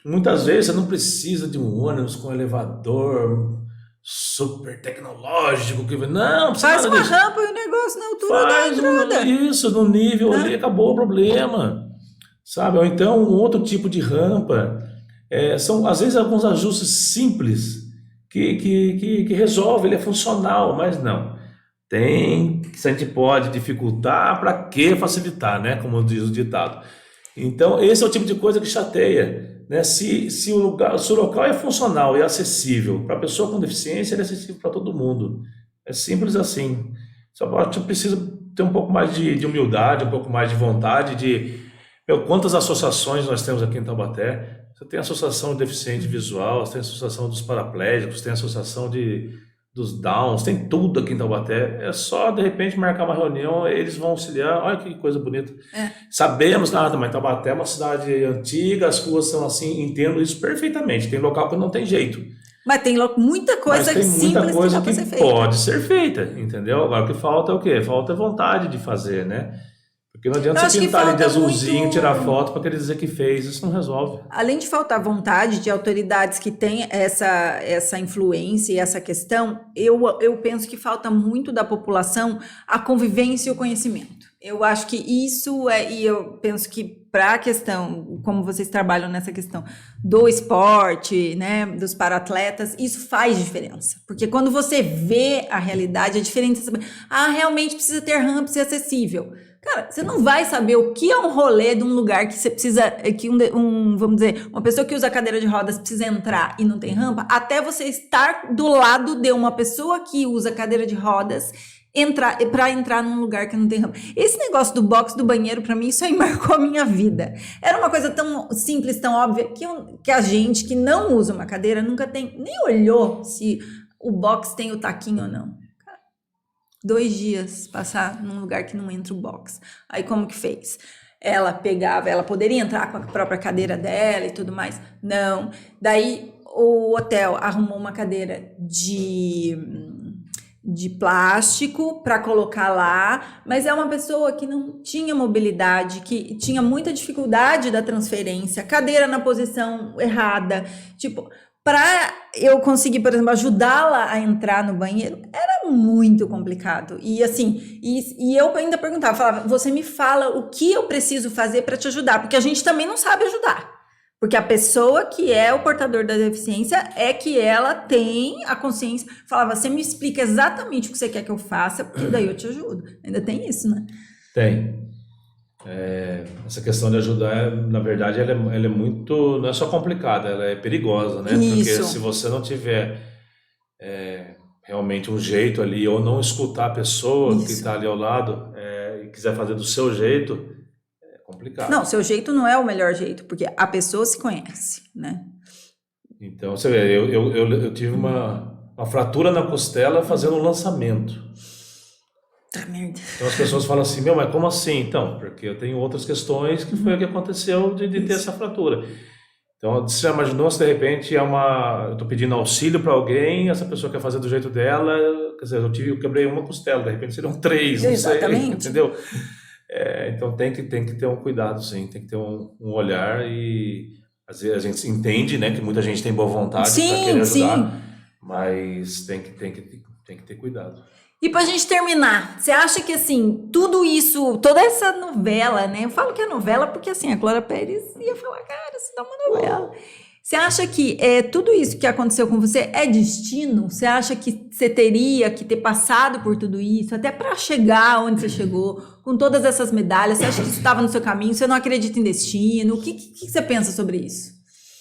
B: muitas vezes você não precisa de um ônibus com elevador super tecnológico, não precisa
A: faz uma rampa e o negócio na altura da entrada.
B: Isso, no nível ali, acabou o problema, sabe? Ou então um outro tipo de rampa, são às vezes alguns ajustes simples que resolve, ele é funcional, mas não. Se a gente pode dificultar, para que facilitar, né? Como diz o ditado. Então, esse é o tipo de coisa que chateia. Né? Se o local é funcional e acessível para a pessoa com deficiência, ele é acessível para todo mundo. É simples assim. Só precisa ter um pouco mais de humildade, um pouco mais de vontade quantas associações nós temos aqui em Taubaté. Você tem a associação de deficiente visual, você tem a associação dos paraplégicos, tem a associação dos Downs, tem tudo aqui em Taubaté. É só, de repente, marcar uma reunião, eles vão auxiliar. Olha que coisa bonita. Sabemos, mas Taubaté é uma cidade antiga, as ruas são assim, entendo isso perfeitamente. Tem local que não tem jeito.
A: Mas tem muita coisa simples que dá para ser feita.
B: Pode ser feita, entendeu? Agora o que falta é o quê? Falta vontade de fazer, né? Porque não adianta você pintar ali de azulzinho, tirar foto para querer dizer que fez, isso não resolve.
A: Além de faltar vontade de autoridades que têm essa influência e essa questão, eu penso que falta muito da população a convivência e o conhecimento. Eu acho que isso e eu penso que para a questão, como vocês trabalham nessa questão do esporte, né, dos paratletas, isso faz diferença. Porque quando você vê a realidade, é diferente de saber, realmente precisa ter rampa e acessível. Cara, você não vai saber o que é um rolê de um lugar que você precisa, que vamos dizer, uma pessoa que usa cadeira de rodas precisa entrar e não tem rampa, até você estar do lado de uma pessoa que usa cadeira de rodas para entrar num lugar que não tem rampa. Esse negócio do box do banheiro, para mim, isso aí marcou a minha vida. Era uma coisa tão simples, tão óbvia, que a gente que não usa uma cadeira nunca nem olhou se o box tem o taquinho ou não. 2 dias passar num lugar que não entra o box. Aí como que fez? Ela poderia entrar com a própria cadeira dela e tudo mais? Não. Daí o hotel arrumou uma cadeira de plástico para colocar lá, mas é uma pessoa que não tinha mobilidade, que tinha muita dificuldade da transferência, cadeira na posição errada, tipo... Para eu conseguir, por exemplo, ajudá-la a entrar no banheiro, era muito complicado. E assim, e eu ainda falava, você me fala o que eu preciso fazer para te ajudar, porque a gente também não sabe ajudar. Porque a pessoa que é o portador da deficiência é que ela tem a consciência. Falava, você me explica exatamente o que você quer que eu faça, porque daí eu te ajudo. Ainda tem isso, né?
B: Tem. Essa questão de ajudar, na verdade, ela é muito, não é só complicada, ela é perigosa, né?
A: Isso.
B: Porque se você não tiver realmente um jeito ali, ou não escutar a pessoa que está ali ao lado e quiser fazer do seu jeito, é complicado.
A: Não, seu jeito não é o melhor jeito, porque a pessoa se conhece, né?
B: Então, você vê, eu tive uma fratura na costela fazendo um lançamento.
A: Merda.
B: Então as pessoas falam assim, mas como assim? Então, porque eu tenho outras questões que foi o que aconteceu de ter essa fratura. Então, você já imaginou se de repente eu estou pedindo auxílio para alguém, essa pessoa quer fazer do jeito dela, quer dizer, eu quebrei uma costela, de repente seriam 3, não
A: Exatamente.
B: sei, entendeu? Então tem que ter um cuidado, sim, tem que ter um olhar e às vezes a gente entende, né, que muita gente tem boa vontade para querer ajudar, mas tem que ter cuidado.
A: E pra gente terminar, você acha que assim, tudo isso, toda essa novela, né? Eu falo que é novela porque assim, a Glória Pérez ia falar, cara, isso dá uma novela. Você acha que tudo isso que aconteceu com você é destino? Você acha que você teria que ter passado por tudo isso, até para chegar onde você chegou, com todas essas medalhas? Você acha que isso estava no seu caminho? Você não acredita em destino? O que você pensa sobre isso?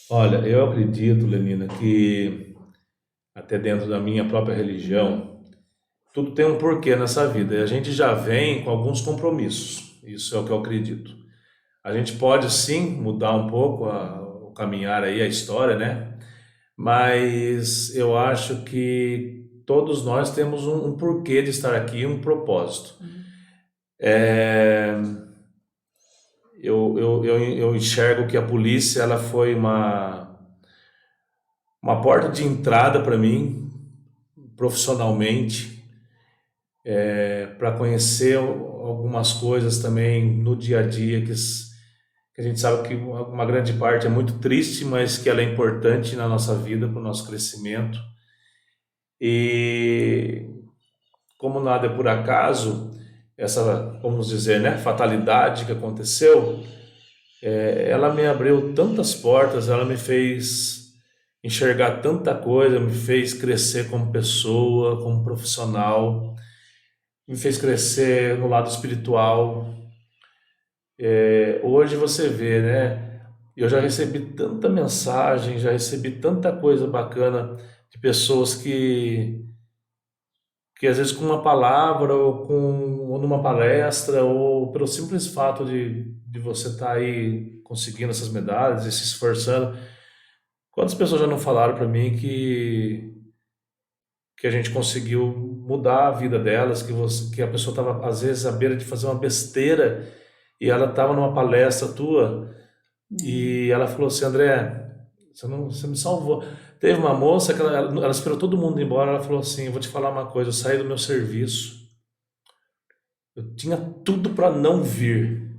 B: Olha, eu acredito, Lenina, que até dentro da minha própria religião, tudo tem um porquê nessa vida. E a gente já vem com alguns compromissos. Isso é o que eu acredito. A gente pode sim mudar um pouco o caminhar aí, a história, né? Mas eu acho que todos nós temos um porquê de estar aqui, um propósito. É, eu enxergo que a polícia ela foi uma porta de entrada para mim, profissionalmente, para conhecer algumas coisas também no dia a dia que a gente sabe que uma grande parte é muito triste, mas que ela é importante na nossa vida, para o nosso crescimento. E como nada é por acaso, essa, vamos dizer, né, fatalidade que aconteceu, ela me abriu tantas portas, ela me fez enxergar tanta coisa, me fez crescer como pessoa, como profissional, me fez crescer no lado espiritual. Hoje você vê, né? Eu já recebi tanta mensagem, já recebi tanta coisa bacana de pessoas que às vezes com uma palavra ou numa palestra ou pelo simples fato de você estar aí conseguindo essas medalhas e se esforçando, quantas pessoas já não falaram para mim que a gente conseguiu mudar a vida delas, que a pessoa estava às vezes à beira de fazer uma besteira e ela estava numa palestra tua e ela falou assim, André, você me salvou. Teve uma moça que ela esperou todo mundo ir embora, ela falou assim, eu vou te falar uma coisa, eu saí do meu serviço, eu tinha tudo para não vir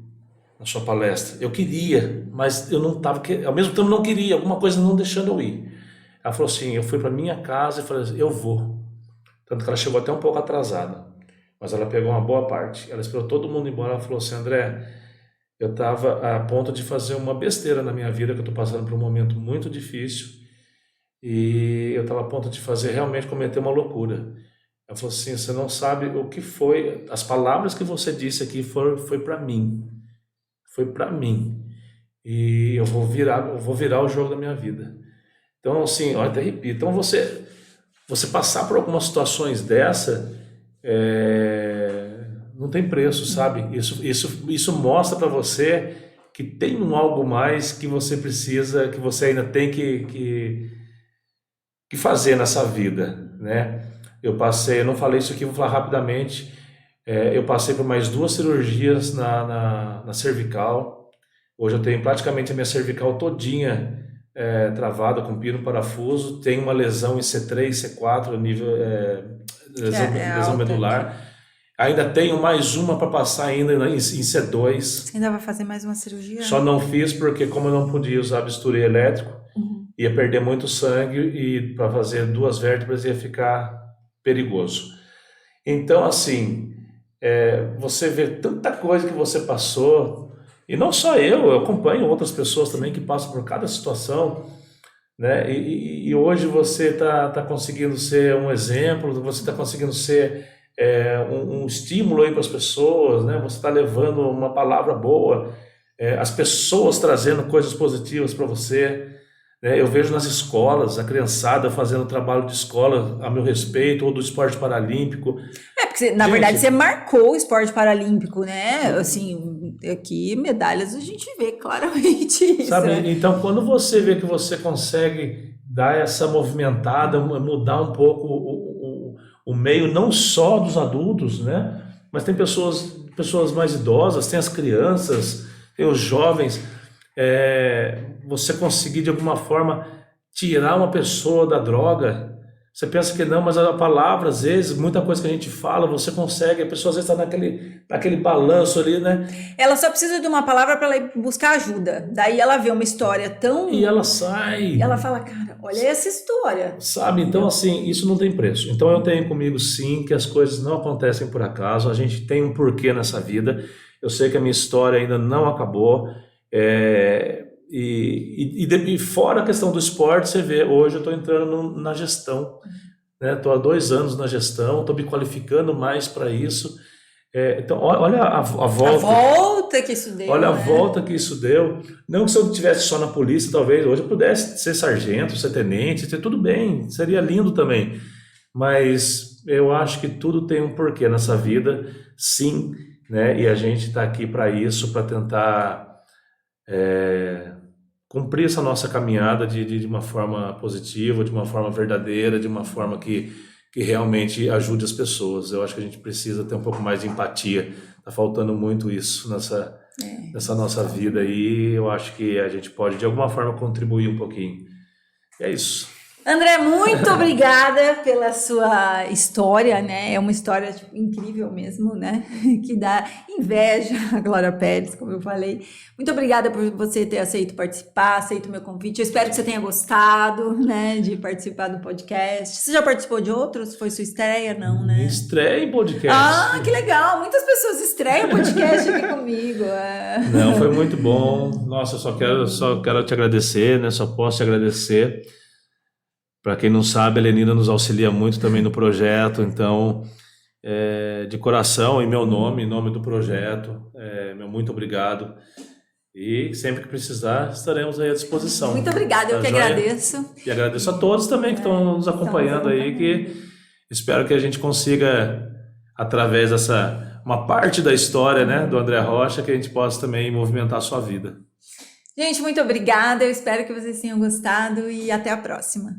B: na sua palestra, eu queria, mas eu não estava, ao mesmo tempo não queria, alguma coisa não deixando eu ir. Ela falou assim, eu fui para minha casa e falei assim, eu vou. Tanto que ela chegou até um pouco atrasada, mas ela pegou uma boa parte. Ela esperou todo mundo ir embora, ela falou assim, André, eu estava a ponto de fazer uma besteira na minha vida, que eu estou passando por um momento muito difícil, e eu estava a ponto de fazer, realmente cometer uma loucura. Ela falou assim, você não sabe o que foi, as palavras que você disse aqui foi para mim, e eu vou virar o jogo da minha vida. Então, assim, olha, até arrepio. Então, você passar por algumas situações dessa, não tem preço, sabe? Isso mostra para você que tem algo mais que você precisa, que você ainda tem que fazer nessa vida, né? Eu não falei isso aqui, vou falar rapidamente. Eu passei por mais 2 cirurgias na cervical. Hoje eu tenho praticamente a minha cervical todinha travada com pino parafuso, tem uma lesão em C3, C4, nível lesão medular. Ainda tenho mais uma para passar ainda em C2.
A: Você ainda vai fazer mais uma cirurgia?
B: Só não fiz porque como eu não podia usar bisturi elétrico, ia perder muito sangue e para fazer 2 vértebras ia ficar perigoso. Então, assim, você vê tanta coisa que você passou, e não só eu acompanho outras pessoas também que passam por cada situação, né? E hoje você está conseguindo ser um exemplo, você está conseguindo ser um estímulo aí para as pessoas, né? Você está levando uma palavra boa, as pessoas trazendo coisas positivas para você, né? Eu vejo nas escolas a criançada fazendo trabalho de escola a meu respeito, ou do esporte paralímpico.
A: Porque na verdade você marcou o esporte paralímpico, né? Assim, aqui medalhas a gente vê claramente isso.
B: Sabe,
A: né?
B: então quando você vê que você consegue dar essa movimentada, mudar um pouco o meio, não só dos adultos, né? Mas tem pessoas mais idosas, tem as crianças, tem os jovens, você conseguir de alguma forma tirar uma pessoa da droga. Você pensa que não, mas a palavra, às vezes, muita coisa que a gente fala, você consegue, a pessoa às vezes está naquele balanço ali, né?
A: Ela só precisa de uma palavra para ela ir buscar ajuda. Daí ela vê uma história tão...
B: E ela sai.
A: E ela fala, cara, olha essa história.
B: Sabe, então assim, isso não tem preço. Então eu tenho comigo sim que as coisas não acontecem por acaso, a gente tem um porquê nessa vida. Eu sei que a minha história ainda não acabou. E fora a questão do esporte, você vê, hoje eu estou entrando na gestão, né? Estou há 2 anos na gestão, estou me qualificando mais para isso. Então, olha a volta.
A: A volta que isso deu.
B: Olha a
A: né?
B: volta que isso deu. Não que se eu estivesse só na polícia, talvez hoje eu pudesse ser sargento, ser tenente, tudo bem, seria lindo também. Mas eu acho que tudo tem um porquê nessa vida, sim, né? E a gente está aqui para isso, para tentar cumprir essa nossa caminhada de uma forma positiva, de uma forma verdadeira, de uma forma que realmente ajude as pessoas. Eu acho que a gente precisa ter um pouco mais de empatia. Está faltando muito isso nessa nossa vida aí. Eu acho que a gente pode, de alguma forma, contribuir um pouquinho. E é isso.
A: André, muito obrigada pela sua história, né? É uma história tipo, incrível mesmo, né? Que dá inveja a Glória Pérez, como eu falei. Muito obrigada por você ter aceito participar, aceito o meu convite. Eu espero que você tenha gostado, né, de participar do podcast. Você já participou de outros? Foi sua estreia? Não, né?
B: Estreia em podcast.
A: Ah, que legal! Muitas pessoas estreiam podcast aqui comigo.
B: Não, foi muito bom. Nossa, eu só quero te agradecer, né? Só posso te agradecer. Para quem não sabe, a Helenina nos auxilia muito também no projeto, então, de coração, em meu nome, em nome do projeto, meu muito obrigado. E sempre que precisar, estaremos aí à disposição.
A: Muito obrigada, eu que agradeço.
B: E agradeço a todos também que estão nos acompanhando aí, que espero que a gente consiga, através uma parte da história, né, do André Rocha, que a gente possa também movimentar a sua vida.
A: Gente, muito obrigada, eu espero que vocês tenham gostado e até a próxima.